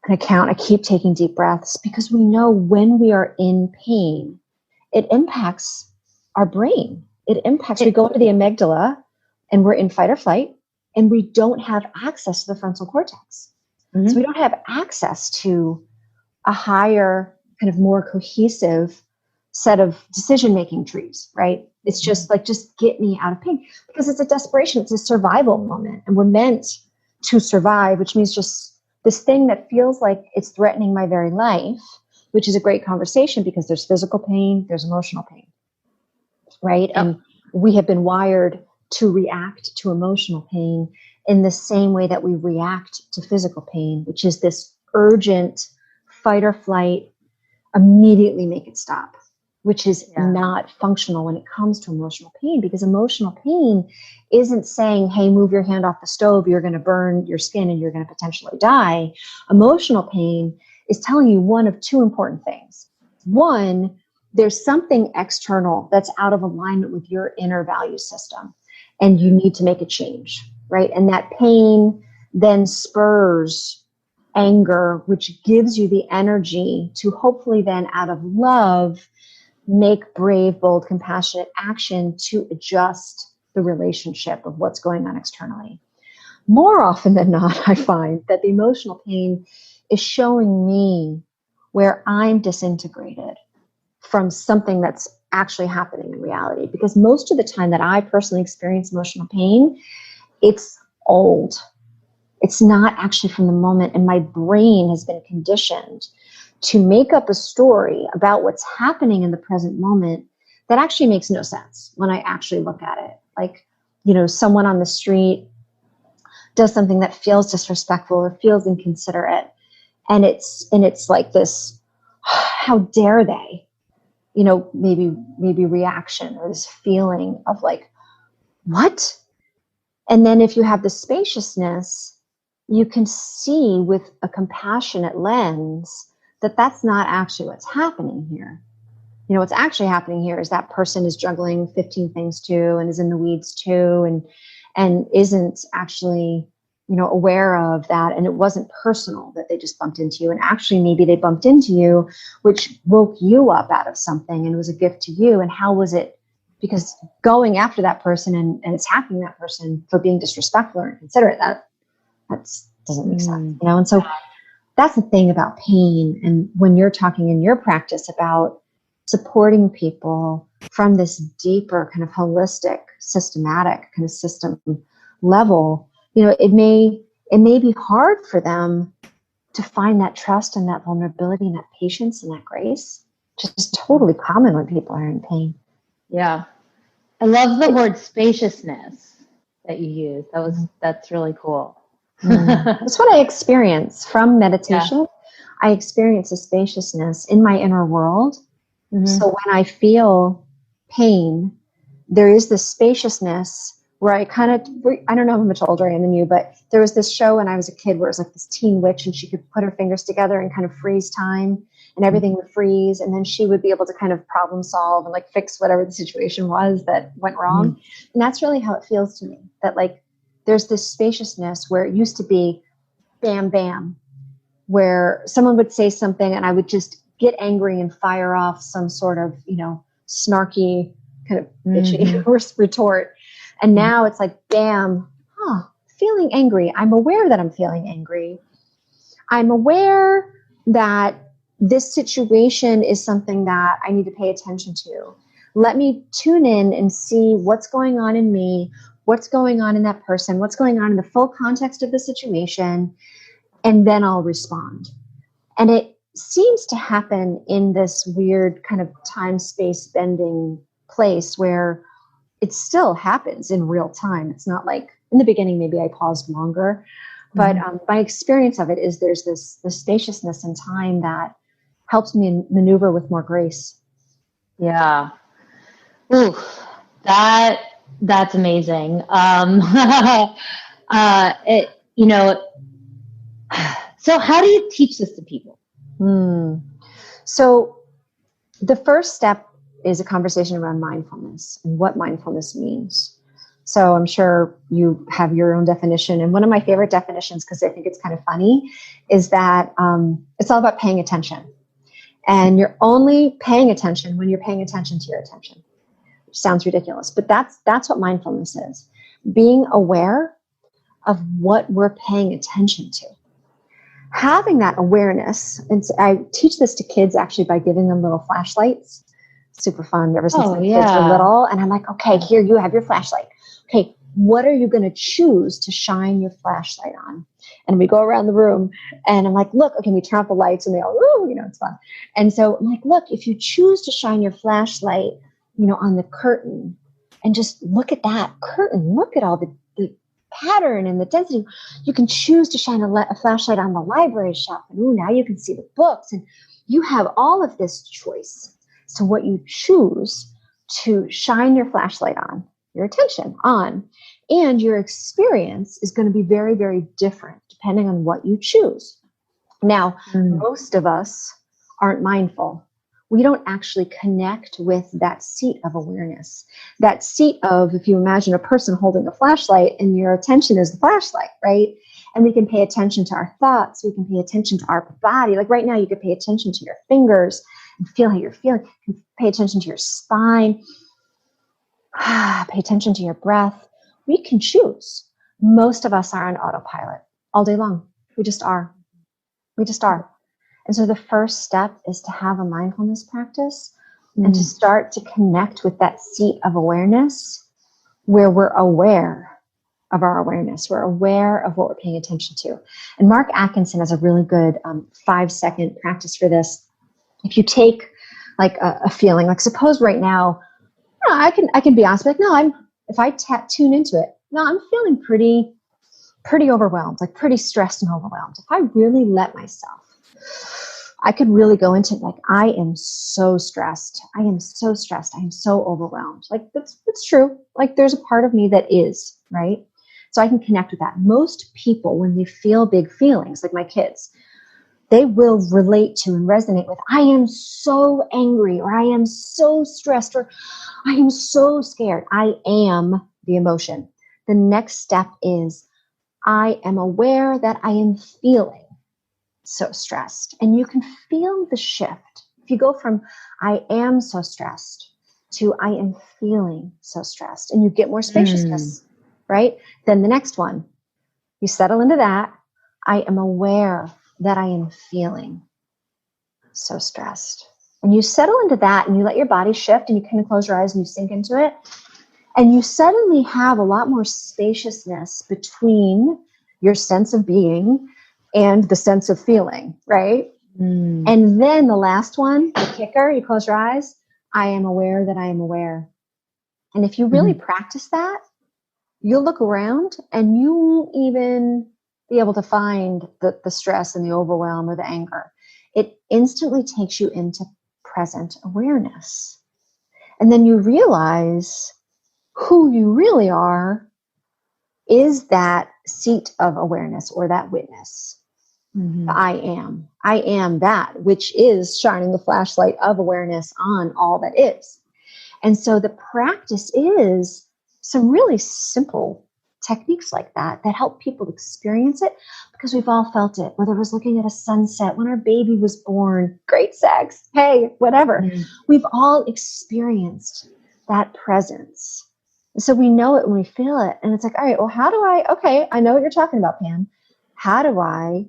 And I keep taking deep breaths, because we know when we are in pain, it impacts our brain. We go into the amygdala and we're in fight or flight, and we don't have access to the frontal cortex. So we don't have access to a higher, kind of more cohesive set of decision-making trees, right? It's just like, just get me out of pain, because it's a desperation. It's a survival moment, and we're meant to survive, which means just this thing that feels like it's threatening my very life, which is a great conversation because there's physical pain, there's emotional pain, right? Yep. And we have been wired to react to emotional pain in the same way that we react to physical pain, which is this urgent fight or flight, immediately make it stop, which is not functional when it comes to emotional pain, because emotional pain isn't saying, hey, move your hand off the stove, you're going to burn your skin and you're going to potentially die. Emotional pain is telling you one of two important things. One, there's something external that's out of alignment with your inner value system, and you need to make a change, right? And that pain then spurs anger, which gives you the energy to hopefully then, out of love, make brave, bold, compassionate action to adjust the relationship of what's going on externally. More often than not, I find that the emotional pain is showing me where I'm disintegrated from something that's actually happening in reality. Because most of the time that I personally experience emotional pain, it's old. It's not actually from the moment, and my brain has been conditioned to make up a story about what's happening in the present moment that actually makes no sense when I actually look at it. Like, you know, someone on the street does something that feels disrespectful or feels inconsiderate, and it's like this, how dare they, you know, maybe reaction, or this feeling of like, what? And then if you have the spaciousness, you can see with a compassionate lens that that's not actually what's happening here. You know, what's actually happening here is that person is juggling 15 things too, and is in the weeds too, and isn't actually, you know, aware of that. And it wasn't personal that they just bumped into you. And actually, maybe they bumped into you, which woke you up out of something and was a gift to you. And how was it? Because going after that person and attacking that person for being disrespectful or inconsiderate, that doesn't make sense, you know? And so that's the thing about pain. And when you're talking in your practice about supporting people from this deeper kind of holistic, systematic kind of system level, you know, it may be hard for them to find that trust and that vulnerability and that patience and that grace, which is totally common when people are in pain. Yeah. I love the word spaciousness that you use. That's really cool. That's what I experience from meditation. Yeah. I experience a spaciousness in my inner world. Mm-hmm. So when I feel pain, there is this spaciousness where I don't know how much older I am than you, but there was this show when I was a kid where it was like this teen witch, and she could put her fingers together and kind of freeze time, and everything would freeze, and then she would be able to kind of problem solve and like fix whatever the situation was that went wrong. Mm-hmm. And that's really how it feels to me, that like there's this spaciousness where it used to be bam, bam, where someone would say something and I would just get angry and fire off some sort of, you know, snarky kind of bitchy retort. And now it's like, bam, feeling angry. I'm aware that I'm feeling angry. I'm aware that this situation is something that I need to pay attention to. Let me tune in and see what's going on in me, what's going on in that person, what's going on in the full context of the situation, and then I'll respond. And it seems to happen in this weird kind of time-space bending place where it still happens in real time. It's not like in the beginning, maybe I paused longer, but my experience of it is there's this spaciousness in time that helps me maneuver with more grace. Yeah. Ooh, that's amazing. You know, so how do you teach this to people? So the first step is a conversation around mindfulness and what mindfulness means. So I'm sure you have your own definition. And one of my favorite definitions, because I think it's kind of funny, is that it's all about paying attention. And you're only paying attention when you're paying attention to your attention. Which sounds ridiculous, but that's what mindfulness is. Being aware of what we're paying attention to. having that awareness, and I teach this to kids actually by giving them little flashlights. Super fun ever since my kids were little. And I'm like, okay, here you have your flashlight. Okay, what are you going to choose to shine your flashlight on? And we go around the room and I'm like, look, okay, we turn off the lights and they all, ooh, it's fun. And so I'm like, look, if you choose to shine your flashlight, on the curtain and just look at that curtain, look at all the pattern and the density, you can choose to shine a flashlight on the library shelf. And ooh, now you can see the books and you have all of this choice. So what you choose to shine your flashlight on, your attention on, and your experience is going to be very, very different depending on what you choose. Now, most of us aren't mindful. We don't actually connect with that seat of awareness. That seat of, if you imagine a person holding a flashlight and your attention is the flashlight, right? And we can pay attention to our thoughts. We can pay attention to our body. Like right now, you could pay attention to your fingers and feel how you're feeling. You can pay attention to your spine. Pay attention to your breath. We can choose. Most of us are on autopilot all day long. We just are. We just are. And so the first step is to have a mindfulness practice and to start to connect with that seat of awareness where we're aware of our awareness. We're aware of what we're paying attention to. And Mark Atkinson has a really good 5-second practice for this. If you take like a feeling, like suppose right now, I can be honest, like, no, if I tune into it, no, I'm feeling pretty overwhelmed, like pretty stressed and overwhelmed. If I really let myself, I could really go into like, I am so stressed. I am so stressed. I am so overwhelmed. Like that's true. Like there's a part of me that is, right? So I can connect with that. Most people, when they feel big feelings, like my kids, they will relate to and resonate with, I am so angry, or I am so stressed, or I am so scared. I am the emotion. The next step is I am aware that I am feeling so stressed. And you can feel the shift. If you go from I am so stressed to I am feeling so stressed, and you get more spaciousness, right? Then the next one, you settle into that. I am aware that I am feeling so stressed. And you settle into that and you let your body shift and you kind of close your eyes and you sink into it. And you suddenly have a lot more spaciousness between your sense of being and the sense of feeling, right? And then the last one, the kicker, you close your eyes. I am aware that I am aware. And if you really practice that, you'll look around and you won't even be able to find the stress and the overwhelm or the anger. It instantly takes you into present awareness. And then you realize who you really are is that seat of awareness or that witness. The I am. I am that, which is shining the flashlight of awareness on all that is. And so the practice is some really simple techniques like that help people experience it, because we've all felt it, whether it was looking at a sunset, when our baby was born, great sex, hey, whatever. We've all experienced that presence. So we know it when we feel it. And it's like, all right, well, I know what you're talking about, Pam. How do I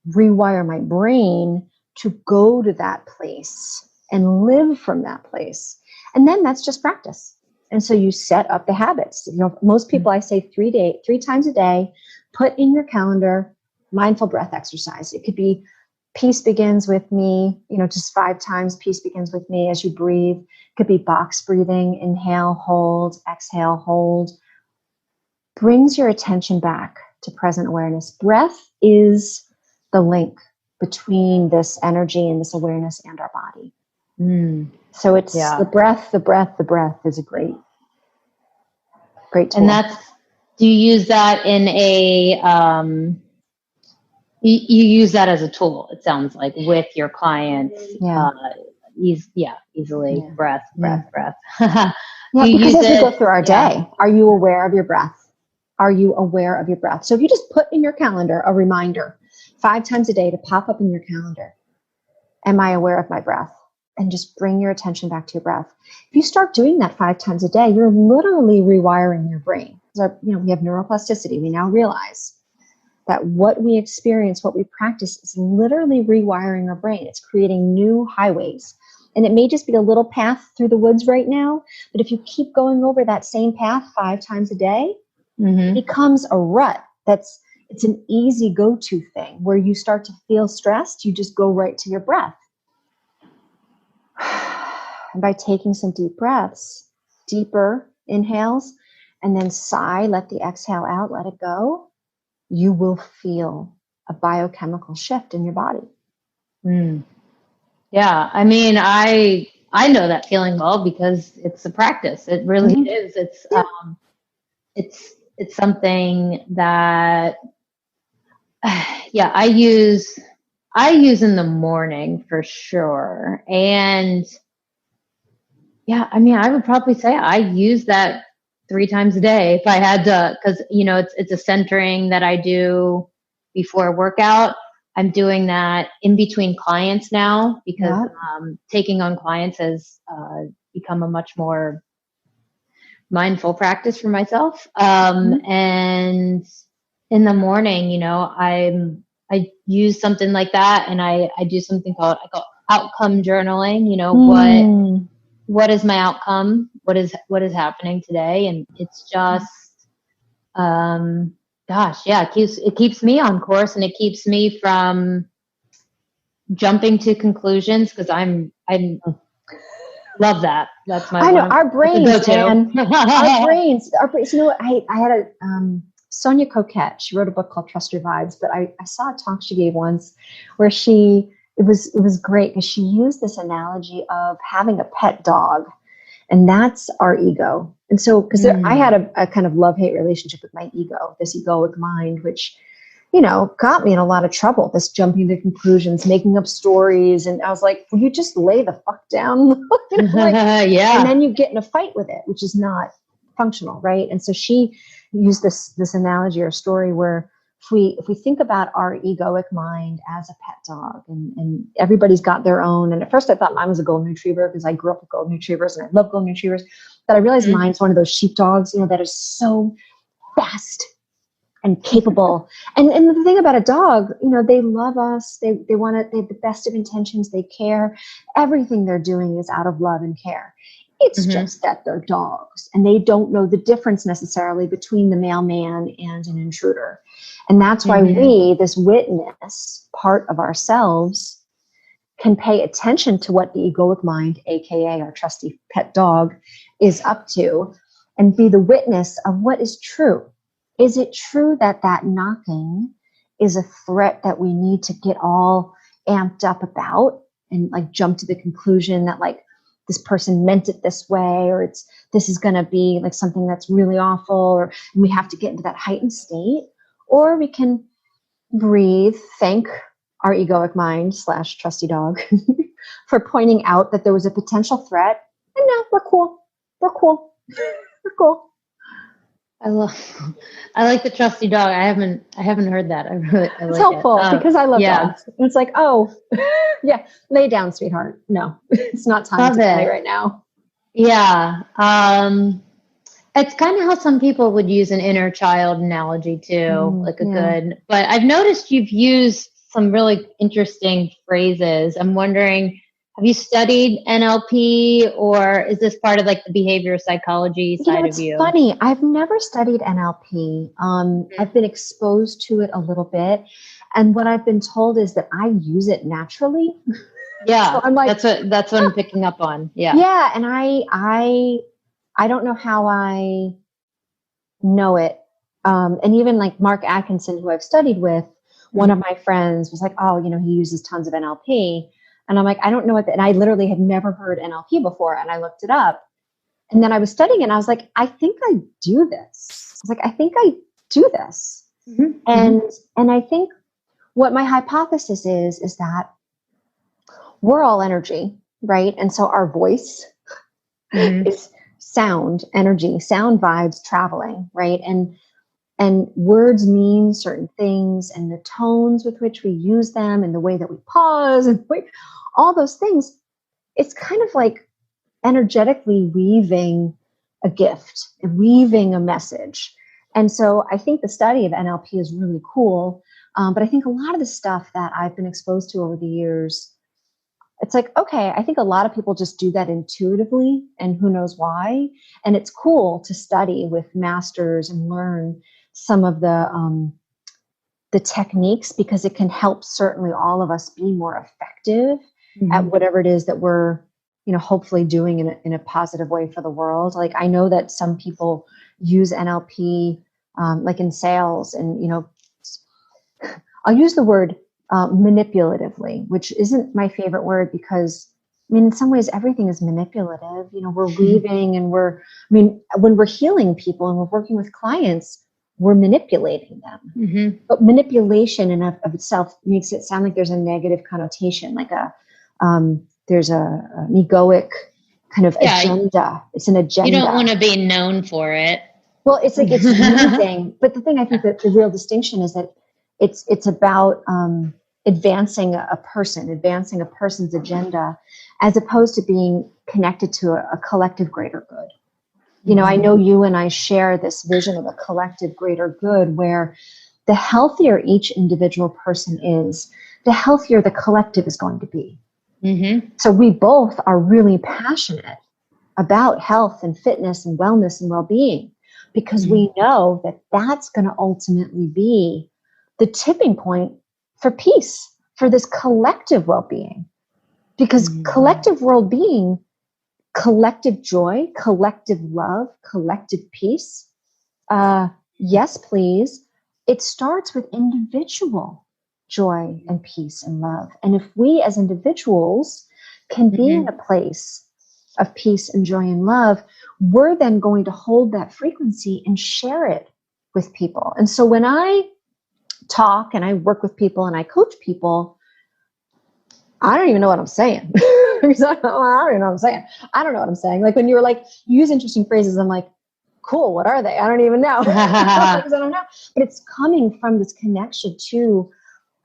rewire my brain to go to that place and live from that place? And then that's just practice. And so you set up the habits. Most people, I say 3 times a day, put in your calendar, mindful breath exercise. It could be peace begins with me, just 5 times peace begins with me as you breathe. It could be box breathing, inhale, hold, exhale, hold. Brings your attention back to present awareness. Breath is the link between this energy and this awareness and our body. So it's the breath is a great tool. And do you use that in you use that as a tool, it sounds like, with your clients, easily, breath. Because as we go through our day, are you aware of your breath? Are you aware of your breath? So if you just put in your calendar a reminder 5 times a day to pop up in your calendar, am I aware of my breath? And just bring your attention back to your breath. If you start doing that 5 times a day, you're literally rewiring your brain. We have neuroplasticity. We now realize that what we experience, what we practice is literally rewiring our brain. It's creating new highways. And it may just be a little path through the woods right now, but if you keep going over that same path 5 times a day, it becomes a rut. It's an easy go-to thing where you start to feel stressed, you just go right to your breath. And by taking some deep breaths, deeper inhales, and then sigh, let the exhale out, let it go, you will feel a biochemical shift in your body. Yeah. I mean, I know that feeling well because it's a practice. It really is. It's something that, I use in the morning for sure. And I mean, I would probably say I use that 3 times a day if I had to, because, it's a centering that I do before a workout. I'm doing that in between clients now because taking on clients has become a much more mindful practice for myself. And in the morning, I use something like that, and I do something called outcome journaling. What is my outcome? What is happening today? And it's just, it keeps me on course, and it keeps me from jumping to conclusions because I'm love that. That's my. I know our brains, man. our brains. You know what? I had a Sonia Coquette. She wrote a book called Trust Your Vibes, but I saw a talk she gave once where it was great because she used this analogy of having a pet dog, and that's our ego. And so, because I had a kind of love-hate relationship with my ego, this egoic mind, which, got me in a lot of trouble, this jumping to conclusions, making up stories. And I was like, will you just lay the fuck down? And then you get in a fight with it, which is not functional, right? And so she used this analogy or story where if we think about our egoic mind as a pet dog, and everybody's got their own. And at first I thought mine was a golden retriever because I grew up with golden retrievers and I love golden retrievers. But I realized mine's one of those sheepdogs, that is so fast and capable. And the thing about a dog, they love us. They have the best of intentions. They care. Everything they're doing is out of love and care. It's just that they're dogs and they don't know the difference necessarily between the mailman and an intruder. And that's why we, this witness part of ourselves, can pay attention to what the egoic mind, AKA our trusty pet dog, is up to and be the witness of what is true. Is it true that knocking is a threat that we need to get all amped up about and jump to the conclusion that this person meant it this way, or this is going to be something that's really awful, or we have to get into that heightened state? Or we can breathe, thank our egoic mind / trusty dog for pointing out that there was a potential threat. And no, we're cool. We're cool. We're cool. I like the trusty dog. I haven't heard that. I like it's helpful because I love dogs. And it's yeah, lay down, sweetheart. No, it's not time to play right now. Yeah. It's kind of how some people would use an inner child analogy too, but I've noticed you've used some really interesting phrases. I'm wondering, have you studied NLP, or is this part of the behavior psychology side of you? It's funny. I've never studied NLP. I've been exposed to it a little bit. And what I've been told is that I use it naturally. Yeah. So I'm that's what I'm picking up on. Yeah. Yeah. And I don't know how I know it. And even Mark Atkinson, who I've studied with, one of my friends was he uses tons of NLP. And I'm I don't know what and I literally had never heard NLP before. And I looked it up. And then I was studying it and I was I think I do this. I was I think I do this. And I think what my hypothesis is that we're all energy, right? And so our voice is sound, energy, sound vibes traveling, right? And words mean certain things, and the tones with which we use them and the way that we pause and all those things, it's kind of energetically weaving a gift and weaving a message. And so I think the study of NLP is really cool. But I think a lot of the stuff that I've been exposed to over the years, it's like, okay, I think a lot of people just do that intuitively, and who knows why. And it's cool to study with masters and learn some of the techniques, because it can help certainly all of us be more effective at whatever it is that we're, hopefully doing in a positive way for the world. Like, I know that some people use NLP, like in sales, and, I'll use the word manipulatively, which isn't my favorite word, because in some ways everything is manipulative. We're weaving, and when we're healing people and we're working with clients, we're manipulating them. But manipulation in of itself makes it sound like there's a negative connotation, like there's an egoic kind of agenda. It's an agenda. You don't want to be known for it. Well, it's like it's using. But the thing, I think that the real distinction is that it's about advancing a person's agenda, as opposed to being connected to a collective greater good. I know you and I share this vision of a collective greater good, where the healthier each individual person is, the healthier the collective is going to be. So we both are really passionate about health and fitness and wellness and well-being, because we know that that's going to ultimately be the tipping point for peace, for this collective well-being. Because collective well-being, collective joy, collective love, collective peace, yes, please, it starts with individual joy and peace and love. And if we as individuals can be in a place of peace and joy and love, we're then going to hold that frequency and share it with people. And so when I talk and I work with people and I coach people, I don't even know what I'm saying. I don't even know what I'm saying. I don't know what I'm saying. Like when you were like, use interesting phrases, I'm like, cool, what are they? I don't even know. I don't know. But it's coming from this connection to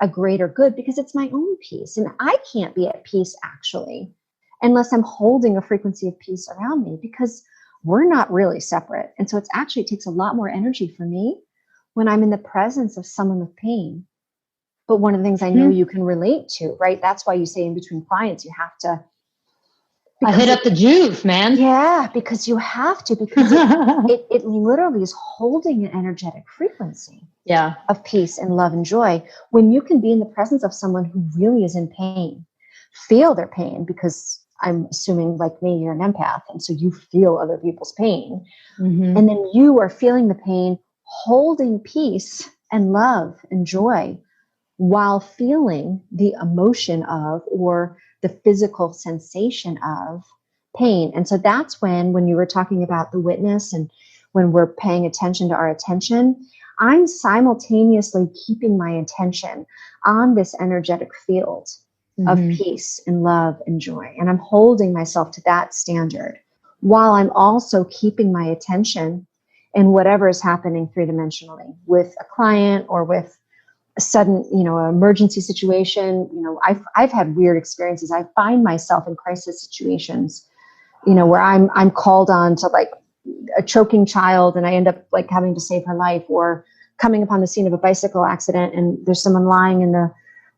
a greater good, because it's my own peace. And I can't be at peace actually unless I'm holding a frequency of peace around me, because we're not really separate. And so it takes a lot more energy for me when I'm in the presence of someone with pain. But one of the things I know you can relate to, right? That's why you say in between clients, you have to. I hit up the juice, man. Yeah, because you have to, because it literally is holding an energetic frequency of peace and love and joy. When you can be in the presence of someone who really is in pain, feel their pain, because I'm assuming, like me, you're an empath, and so you feel other people's pain. And then you are feeling the pain, holding peace and love and joy while feeling the emotion of, or the physical sensation of, pain. And so that's when you were talking about the witness, and when we're paying attention to our attention, I'm simultaneously keeping my attention on this energetic field of peace and love and joy. And I'm holding myself to that standard, while I'm also keeping my attention in whatever is happening three-dimensionally with a client, or with a sudden, an emergency situation. I've had weird experiences. I find myself in crisis situations, where I'm called on to, like, a choking child, and I end up like having to save her life, or coming upon the scene of a bicycle accident, and there's someone lying in the,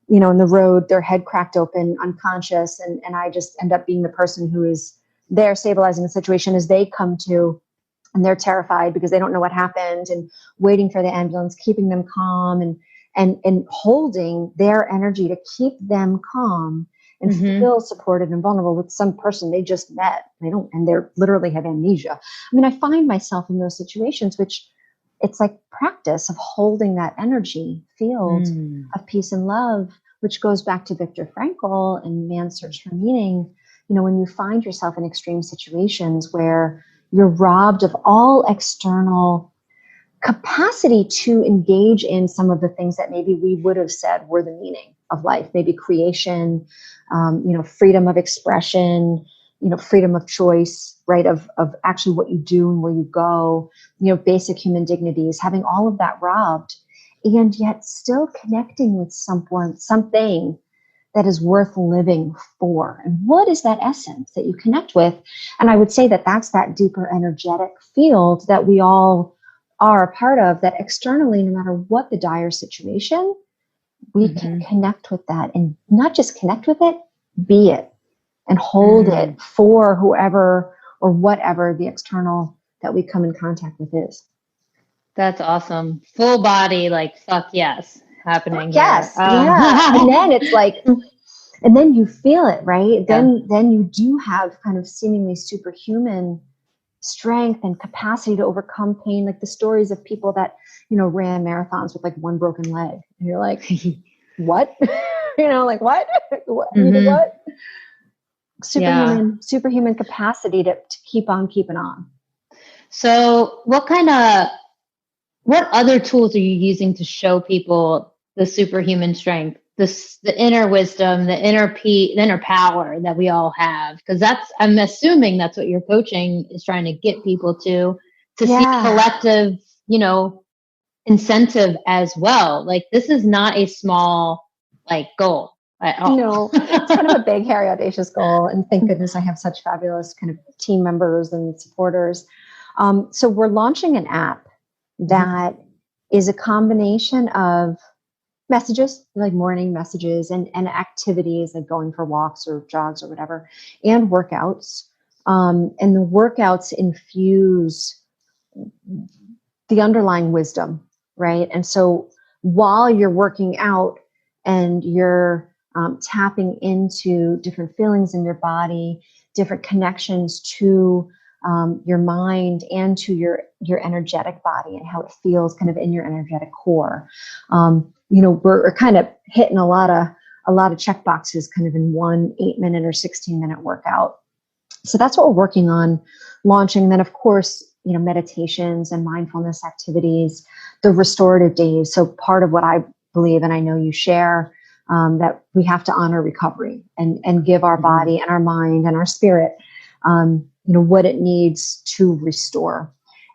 in the road, their head cracked open, unconscious, and I just end up being the person who is there stabilizing the situation as they come to, and they're terrified because they don't know what happened, and waiting for the ambulance, keeping them calm, and holding their energy to keep them calm and feel supported and vulnerable with some person they just met. And they're literally have amnesia. I find myself in those situations, which it's like practice of holding that energy field of peace and love, which goes back to Viktor Frankl and Man's Search for Meaning. When you find yourself in extreme situations where you're robbed of all external capacity to engage in some of the things that maybe we would have said were the meaning of life, maybe creation, freedom of expression, freedom of choice, right? Of actually what you do and where you go, basic human dignities, having all of that robbed, and yet still connecting with something that is worth living for. And what is that essence that you connect with? And I would say that that's that deeper energetic field that we all are a part of, that externally, no matter what the dire situation, we can connect with that, and not just connect with it, be it and hold it for whoever or whatever the external that we come in contact with is. That's awesome. Full body, like, fuck yes, happening. Yes. Here. Yeah. And then it's like, and then you feel it, right? Then you do have kind of seemingly superhuman strength and capacity to overcome pain. Like the stories of people that, ran marathons with like one broken leg. And you're like, what? Like what? What? Superhuman capacity to keep on keeping on. So what other tools are you using to show people the superhuman strength, the inner wisdom, the inner power that we all have? Because I'm assuming that's what your coaching is trying to get people to see collective, incentive as well. Like, this is not a small goal at all. No, it's kind of a big, hairy, audacious goal. And thank goodness I have such fabulous kind of team members and supporters. So we're launching an app that is a combination of messages, like morning messages, and activities like going for walks or jogs or whatever, and workouts. And the workouts infuse the underlying wisdom, right? And so while you're working out and you're tapping into different feelings in your body, different connections to your mind and to your energetic body and how it feels kind of in your energetic core. We're kind of hitting a lot of check boxes kind of in one 8-minute or 16-minute workout. So that's what we're working on launching. And then of course, meditations and mindfulness activities, the restorative days. So part of what I believe, and I know you share, that we have to honor recovery and give our body and our mind and our spirit, what it needs to restore.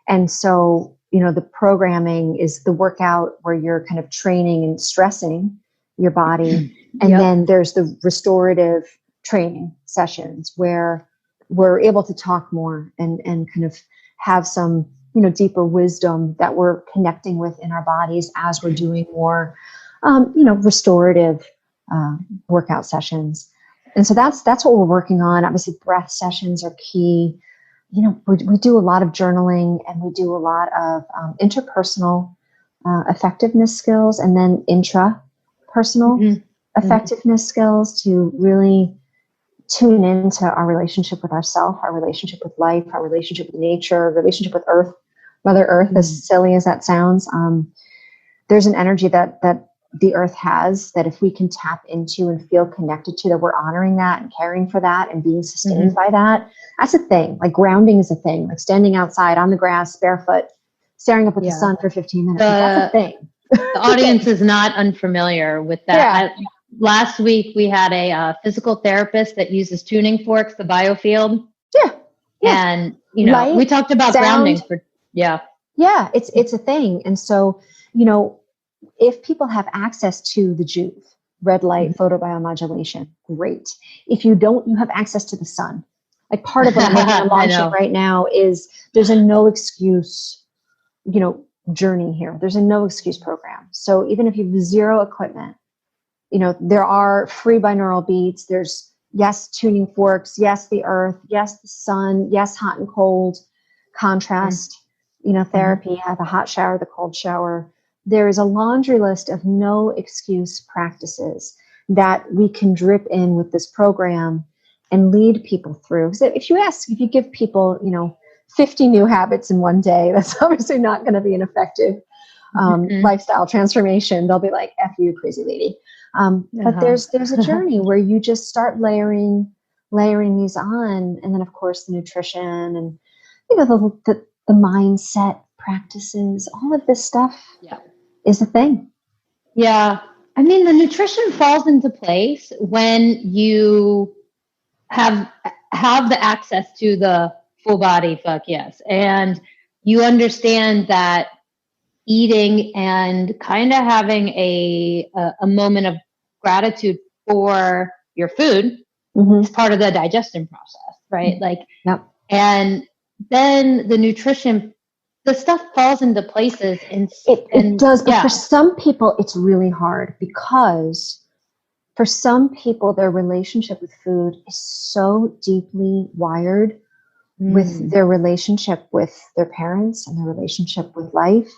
And so, the programming is the workout where you're kind of training and stressing your body. And then there's the restorative training sessions where we're able to talk more and kind of have some, deeper wisdom that we're connecting with in our bodies as we're doing more, restorative workout sessions. And so that's what we're working on. Obviously, breath sessions are key. We do a lot of journaling, and we do a lot of interpersonal effectiveness skills, and then intrapersonal effectiveness skills to really tune into our relationship with ourselves, our relationship with life, our relationship with nature, our relationship with Earth, Mother Earth, as silly as that sounds. There's an energy that the Earth has that if we can tap into and feel connected to, that we're honoring that and caring for that and being sustained by that. That's a thing. Like grounding is a thing. Like standing outside on the grass, barefoot, staring up at the sun for 15 minutes. That's a thing. The audience is not unfamiliar with that. Yeah. Last week, we had a physical therapist that uses tuning forks, the biofield. Yeah. And, light, we talked about grounding Yeah, it's a thing. And so, if people have access to the Juve, red light photobiomodulation, great. If you don't, you have access to the sun. Like part of what I'm launching right now is there's a no excuse, journey here. There's a no excuse program. So even if you have zero equipment, there are free binaural beats. There's tuning forks. Yes, the earth. Yes, the sun. Yes, hot and cold contrast, therapy, the hot shower, the cold shower. There is a laundry list of no excuse practices that we can drip in with this program and lead people through. So if you give people, 50 new habits in one day, that's obviously not going to be an effective lifestyle transformation. They'll be like, F you, crazy lady. But there's a journey where you just start layering these on. And then of course the nutrition and, the mindset practices, all of this stuff is a thing. Yeah. I mean, the nutrition falls into place when you have the access to the full body fuck yes. And you understand that eating and kind of having a moment of gratitude for your food is part of the digestion process, right? And then the nutrition the stuff falls into places. It does, but for some people, it's really hard because for some people, their relationship with food is so deeply wired with their relationship with their parents and their relationship with life.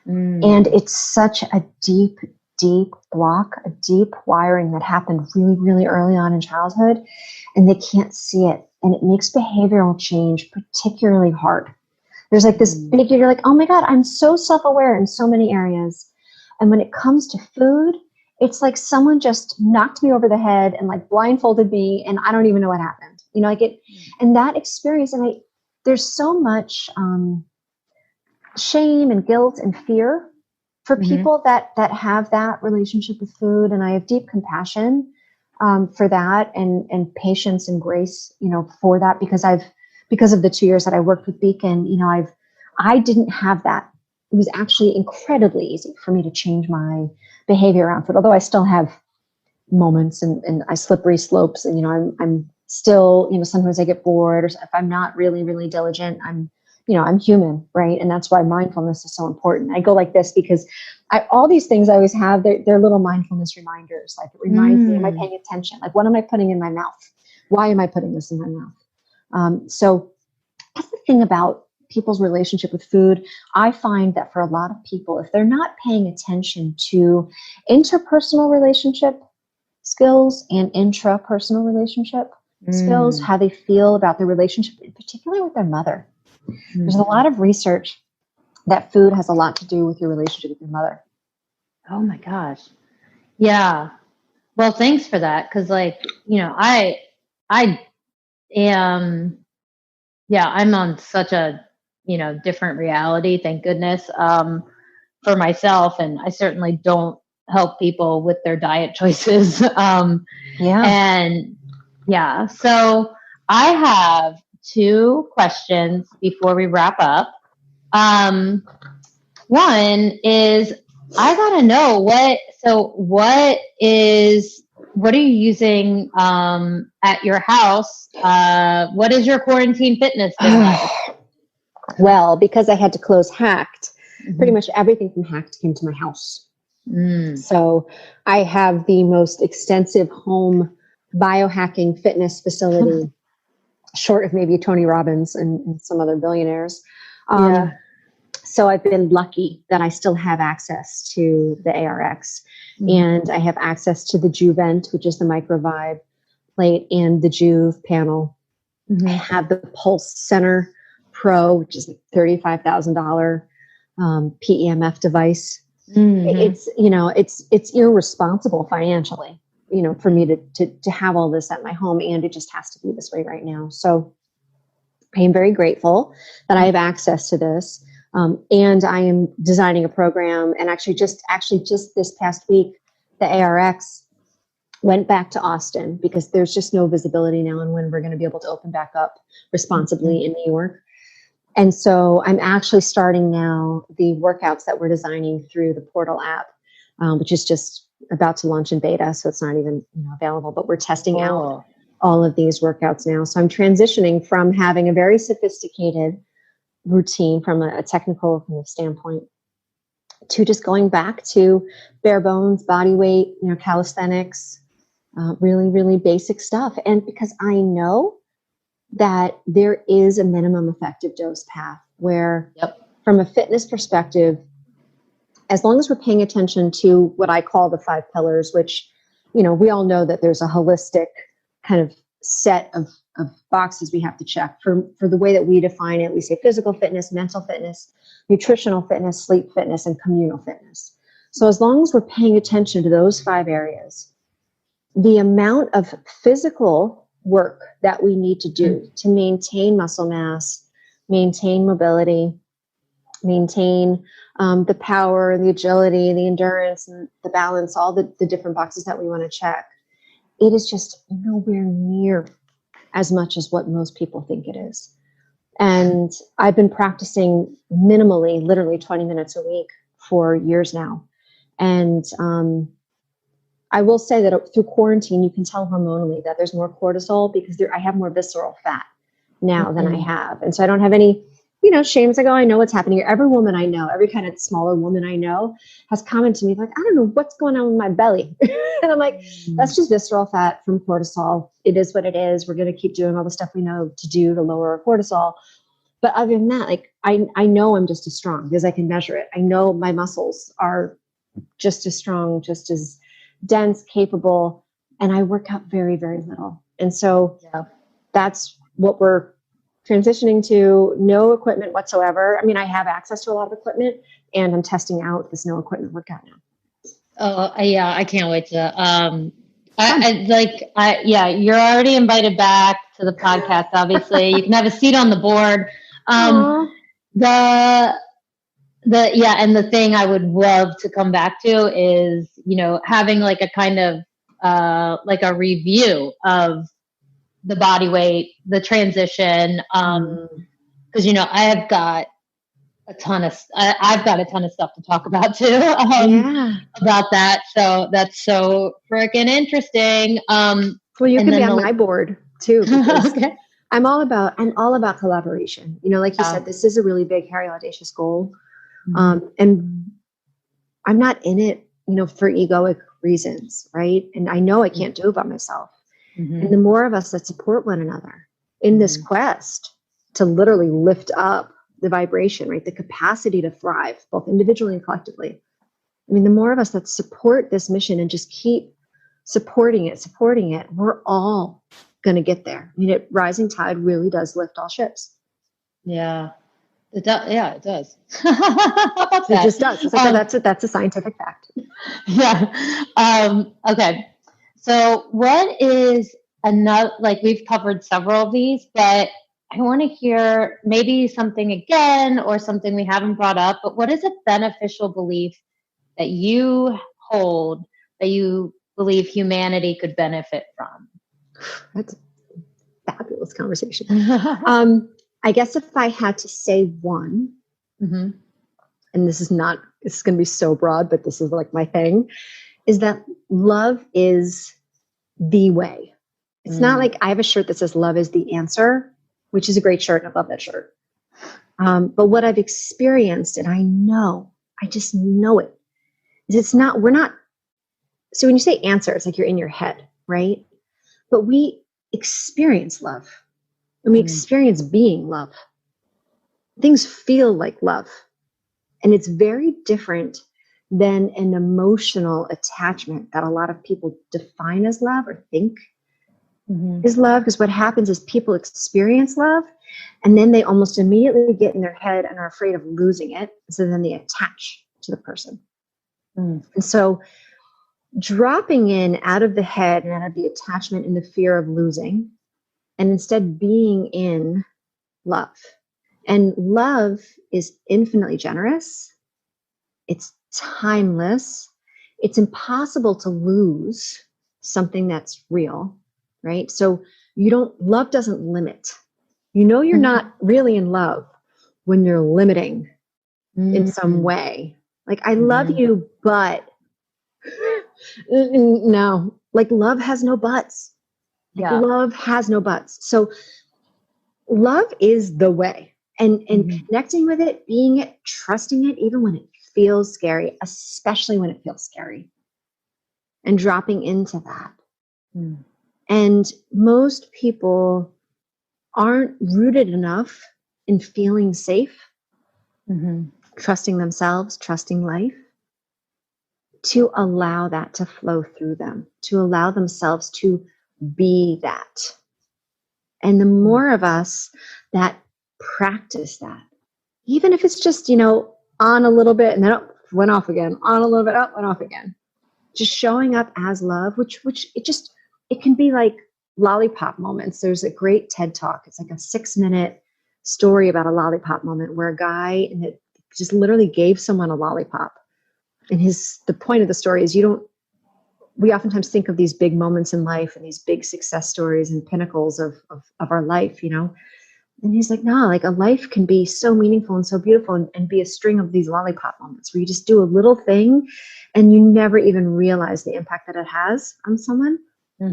And it's such a deep, deep block, a deep wiring that happened really, really early on in childhood, and they can't see it. And it makes behavioral change particularly hard. There's like this big, you're like, oh my God, I'm so self-aware in so many areas. And when it comes to food, it's like someone just knocked me over the head and like blindfolded me, and I don't even know what happened. You know, like it, and that experience, and there's so much shame and guilt and fear for people that have that relationship with food. And I have deep compassion for that, and patience and grace, you know, for that, because of the 2 years that I worked with Beacon, you know, I didn't have that. It was actually incredibly easy for me to change my behavior around food, although I still have moments and I slippery slopes, and, you know, I'm still, you know, sometimes I get bored, or if I'm not really, really diligent, I'm human, right? And that's why mindfulness is so important. I go like this because all these things I always have, they're little mindfulness reminders. Like it reminds me, am I paying attention? Like, what am I putting in my mouth? Why am I putting this in my mouth? So that's the thing about people's relationship with food. I find that for a lot of people, if they're not paying attention to interpersonal relationship skills and intrapersonal relationship skills, how they feel about their relationship, particularly with their mother. There's a lot of research that food has a lot to do with your relationship with your mother. Oh my gosh. Yeah. Well, thanks for that. Cause like, you know, I am, I'm on such a, you know, different reality, thank goodness, for myself. And I certainly don't help people with their diet choices. So I have 2 questions before we wrap up. One is, I gotta know what are you using at your house? What is your quarantine fitness been like? Well, because I had to close Hacked, pretty much everything from Hacked came to my house. So I have the most extensive home biohacking fitness facility, short of maybe Tony Robbins and some other billionaires. So I've been lucky that I still have access to the ARX, and I have access to the Juvent, which is the microvibe plate, and the Juve panel. I have the Pulse Center Pro, which is a $35,000 PEMF device. It's, you know, it's irresponsible financially, you know, for me to have all this at my home, and it just has to be this way right now. So I am very grateful that I have access to this. And I am designing a program, and actually just this past week, the ARX went back to Austin because there's just no visibility now on when we're going to be able to open back up responsibly in New York. And so I'm actually starting now the workouts that we're designing through the Portal app, which is just about to launch in beta. So it's not even, you know, available, but we're testing out all of these workouts now. So I'm transitioning from having a very sophisticated routine from a technical kind of standpoint to just going back to bare bones, body weight, you know, calisthenics, really, really basic stuff. And because I know that there is a minimum effective dose path where from a fitness perspective, as long as we're paying attention to what I call the 5 pillars, which, you know, we all know that there's a holistic kind of set of boxes we have to check for the way that we define it. We say physical fitness, mental fitness, nutritional fitness, sleep fitness, and communal fitness. So as long as we're paying attention to those 5 areas, the amount of physical work that we need to do to maintain muscle mass, maintain mobility, maintain the power, the agility, the endurance, and the balance, all the different boxes that we want to check, it is just nowhere near as much as what most people think it is. And I've been practicing minimally, literally 20 minutes a week for years now. And I will say that through quarantine, you can tell hormonally that there's more cortisol because I have more visceral fat now than I have. And so I don't have any shame. It's like, oh, I know what's happening here. Every woman I know, every kind of smaller woman I know has commented to me like, I don't know what's going on with my belly. And I'm like, that's just visceral fat from cortisol. It is what it is. We're going to keep doing all the stuff we know to do to lower our cortisol. But other than that, like I know I'm just as strong because I can measure it. I know my muscles are just as strong, just as dense, capable, and I work out very, very little. And so that's what we're transitioning to. No equipment whatsoever. I mean, I have access to a lot of equipment, and I'm testing out this no equipment workout now. Oh yeah, I can't wait to. You're already invited back to the podcast. Obviously, you can have a seat on the board. And the thing I would love to come back to is, having like a kind of like a review of the body weight, the transition. Because I've got a ton of stuff to talk about too about that. So that's so freaking interesting. Well, you can be on my board too. Okay. I'm all about collaboration. Like you said, this is a really big, hairy, audacious goal. And I'm not in it, for egoic reasons, right? And I know I can't do it by myself. And the more of us that support one another in this quest to literally lift up the vibration, right? The capacity to thrive, both individually and collectively. I mean, the more of us that support this mission and just keep supporting it, we're all going to get there. I mean, rising tide really does lift all ships. Yeah. It does. Yeah, it does. It just does. It's like, that's a scientific fact. Yeah. Okay. So what is another, like we've covered several of these, but I want to hear maybe something again or something we haven't brought up, but what is a beneficial belief that you hold that you believe humanity could benefit from? That's a fabulous conversation. I guess if I had to say one, and this is going to be so broad, but this is like my thing, is that love is the way. It's not like I have a shirt that says love is the answer, which is a great shirt. And I love that shirt. But what I've experienced, and I just know it, is so when you say answer, it's like you're in your head, right? But we experience love. And we experience being love. Things feel like love. And it's very different than an emotional attachment that a lot of people define as love or think is love. Because what happens is people experience love and then they almost immediately get in their head and are afraid of losing it. So then they attach to the person. And so dropping in out of the head and out of the attachment and the fear of losing, and instead being in love. And love is infinitely generous. It's timeless. It's impossible to lose something that's real, right? So love doesn't limit. You're not really in love when you're limiting in some way. Like, I love you, but no, like love has no buts. Yeah. Love has no buts. So love is the way, and connecting with it, being it, trusting it, even when it feels scary, especially when it feels scary, and dropping into that. And most people aren't rooted enough in feeling safe, trusting themselves, trusting life, to allow that to flow through them, to allow themselves to be that. And the more of us that practice that, even if it's just, on a little bit and then went off again, on a little bit, up, went off again, just showing up as love, which it can be like lollipop moments. There's a great TED Talk. It's like a 6-minute story about a lollipop moment where a guy just literally gave someone a lollipop. And the point of the story is we oftentimes think of these big moments in life and these big success stories and pinnacles of our life, And he's like, no, like a life can be so meaningful and so beautiful and be a string of these lollipop moments where you just do a little thing and you never even realize the impact that it has on someone.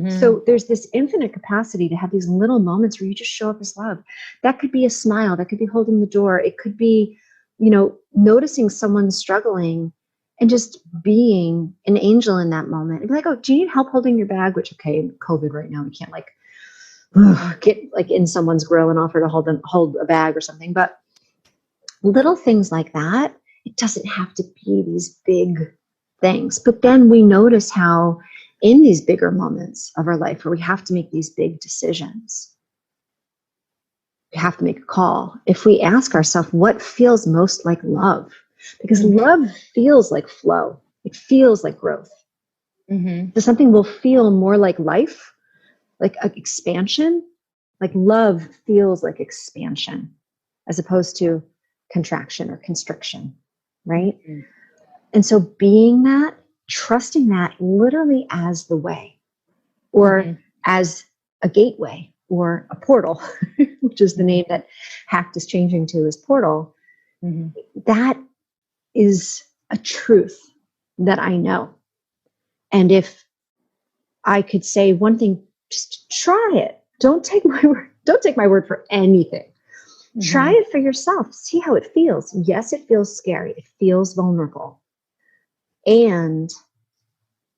So there's this infinite capacity to have these little moments where you just show up as love. That could be a smile. That could be holding the door. It could be, noticing someone struggling and just being an angel in that moment. And be like, oh, do you need help holding your bag? Which, okay, COVID right now, we can't get in someone's grill and offer to hold a bag or something. But little things like that, it doesn't have to be these big things. But then we notice how in these bigger moments of our life where we have to make these big decisions, we have to make a call. If we ask ourselves what feels most like love, because love feels like flow, it feels like growth. So something will feel more like life, like expansion, like love feels like expansion as opposed to contraction or constriction, right? And so being that, trusting that literally as the way or as a gateway or a portal, which is the name that HACT is changing to as portal, that is a truth that I know. And if I could say one thing, just try it. Don't take my word. Don't take my word for anything. Try it for yourself. See how it feels. Yes, it feels scary. It feels vulnerable. And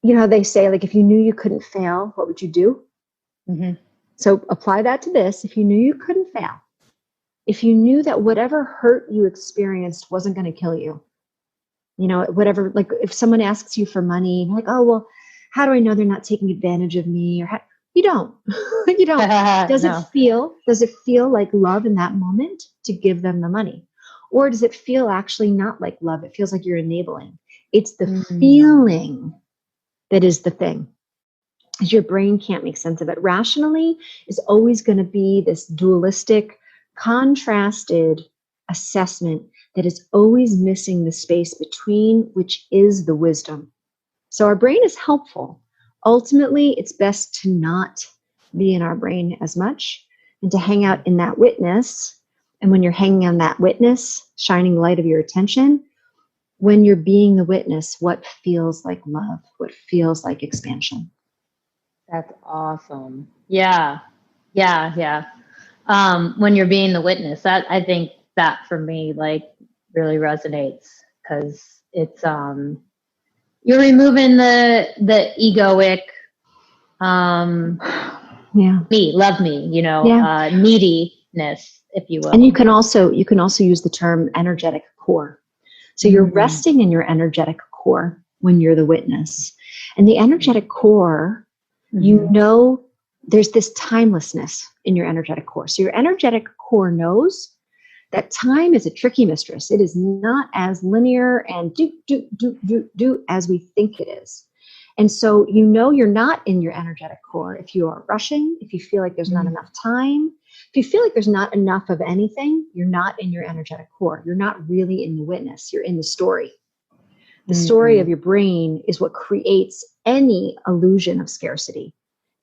they say, like, if you knew you couldn't fail, what would you do? So apply that to this. If you knew you couldn't fail, if you knew that whatever hurt you experienced wasn't going to kill you, whatever, like if someone asks you for money, you're like, oh, well, how do I know they're not taking advantage of me? Or you don't. You don't. Does it feel like love in that moment to give them the money? Or does it feel actually not like love? It feels like you're enabling. It's the feeling that is the thing. Because your brain can't make sense of it. Rationally is always going to be this dualistic, contrasted assessment that is always missing the space between, which is the wisdom. So our brain is helpful. Ultimately, it's best to not be in our brain as much and to hang out in that witness. And when you're hanging on that witness, shining the light of your attention, when you're being the witness, what feels like love, what feels like expansion. That's awesome. Yeah. When you're being the witness, that I think that for me, like, really resonates because it's, you're removing the egoic, love me, neediness, if you will. And you can also use the term energetic core. So you're resting in your energetic core when you're the witness. And the energetic core, there's this timelessness in your energetic core. So your energetic core knows that time is a tricky mistress. It is not as linear and do as we think it is. And so you're not in your energetic core if you are rushing, if you feel like there's not enough time, if you feel like there's not enough of anything, you're not in your energetic core. You're not really in the witness. You're in the story. The story of your brain is what creates any illusion of scarcity,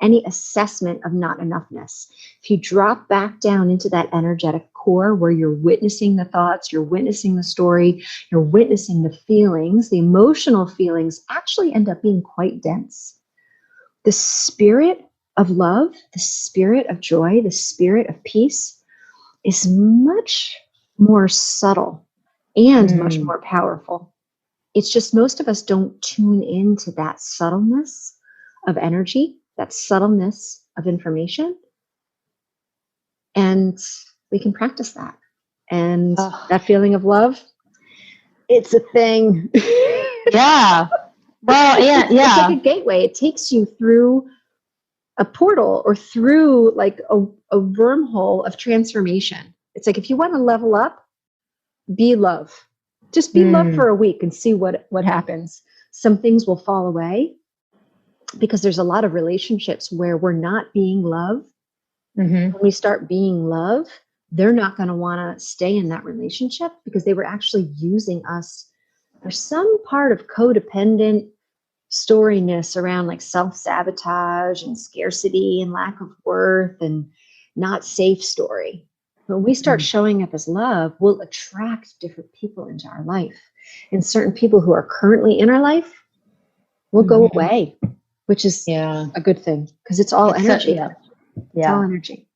any assessment of not enoughness. If you drop back down into that energetic core where you're witnessing the thoughts, you're witnessing the story, you're witnessing the feelings, the emotional feelings actually end up being quite dense. The spirit of love, the spirit of joy, the spirit of peace is much more subtle and much more powerful. It's just most of us don't tune into that subtleness of energy, that subtleness of information. And we can practice that. And that feeling of love, it's a thing. Yeah. Well, yeah. It's like a gateway. It takes you through a portal or through like a wormhole of transformation. It's like if you want to level up, be love. Just be love for a week and see what happens. Some things will fall away because there's a lot of relationships where we're not being love. When we start being love, they're not going to want to stay in that relationship because they were actually using us for some part of codependent storyness around like self-sabotage and scarcity and lack of worth and not safe story. When we start showing up as love, we'll attract different people into our life. And certain people who are currently in our life will go away. which is a good thing because it's all energy. It's all energy.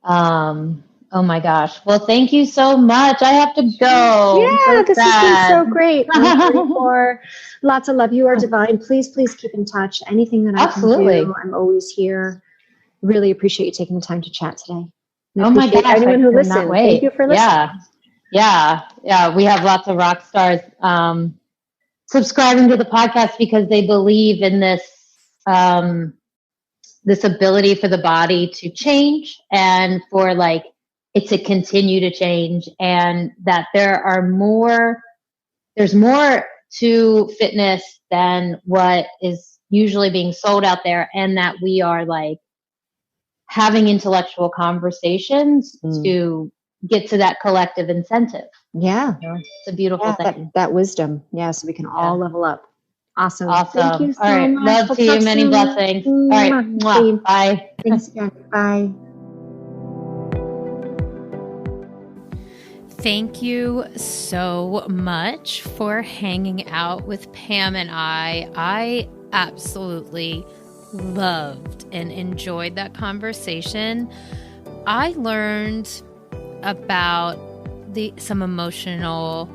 Oh my gosh. Well, thank you so much. I have to go. Yeah, this has been so great. For lots of love. You are divine. Please keep in touch. Anything that I can do, I'm always here. Really appreciate you taking the time to chat today. Oh my gosh. Anyone who listened, thank you for listening. Yeah. We have lots of rock stars subscribing to the podcast because they believe in this this ability for the body to change and for it to continue to change, and that there's more to fitness than what is usually being sold out there, and that we are having intellectual conversations to get to that collective incentive. Yeah. It's a beautiful thing. That wisdom. Yeah. So we can all level up. Awesome. Thank you so all right. much. Love to you. Many blessings. All right. Mwah. Bye. Thanks again. Bye. Thank you so much for hanging out with Pam and I. I absolutely loved and enjoyed that conversation. I learned about some emotional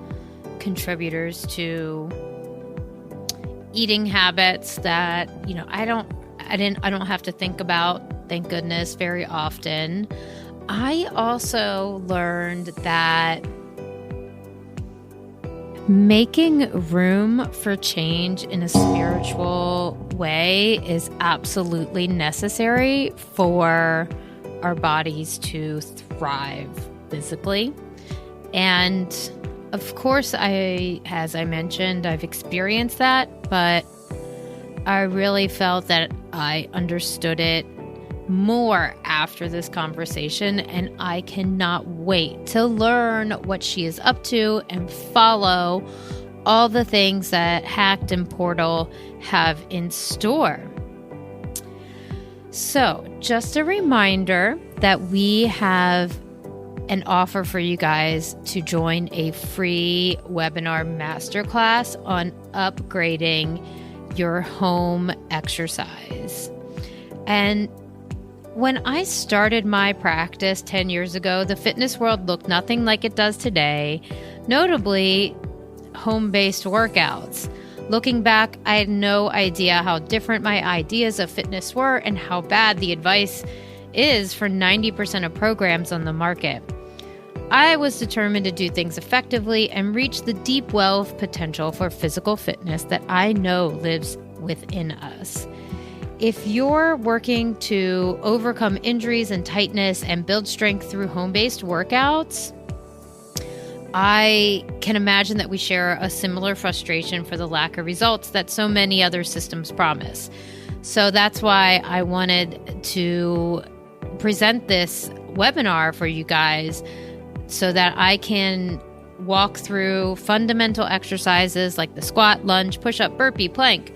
contributors to eating habits that I don't have to think about, thank goodness, very often. I also learned that making room for change in a spiritual way is absolutely necessary for our bodies to thrive physically. And of course, as I mentioned, I've experienced that, but I really felt that I understood it more after this conversation, and I cannot wait to learn what she is up to and follow all the things that Hacked and Portal have in store. So, just a reminder that we have an offer for you guys to join a free webinar masterclass on upgrading your home exercise. And when I started my practice 10 years ago, the fitness world looked nothing like it does today, notably home-based workouts. Looking back, I had no idea how different my ideas of fitness were and how bad the advice is for 90% of programs on the market. I was determined to do things effectively and reach the deep well of potential for physical fitness that I know lives within us. If you're working to overcome injuries and tightness and build strength through home-based workouts, I can imagine that we share a similar frustration for the lack of results that so many other systems promise. So that's why I wanted to present this webinar for you guys so that I can walk through fundamental exercises like the squat, lunge, push-up, burpee, plank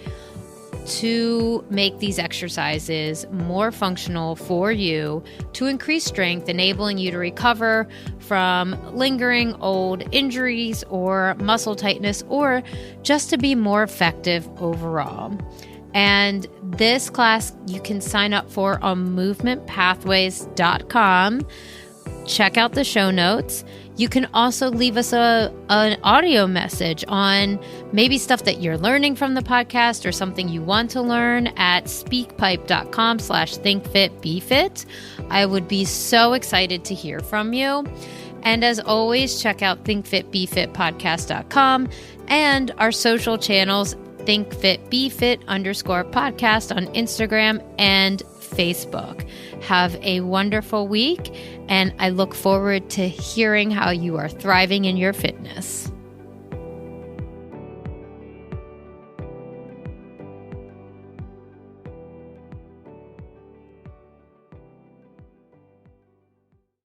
to make these exercises more functional for you to increase strength, enabling you to recover from lingering old injuries or muscle tightness, or just to be more effective overall. And this class you can sign up for on movementpathways.com. Check out the show notes. You can also leave us an audio message on maybe stuff that you're learning from the podcast or something you want to learn at speakpipe.com/thinkfitbefit. I would be so excited to hear from you. And as always, check out thinkfitbefitpodcast.com and our social channels, thinkfitbefit_podcast on Instagram and Facebook. Have a wonderful week, and I look forward to hearing how you are thriving in your fitness.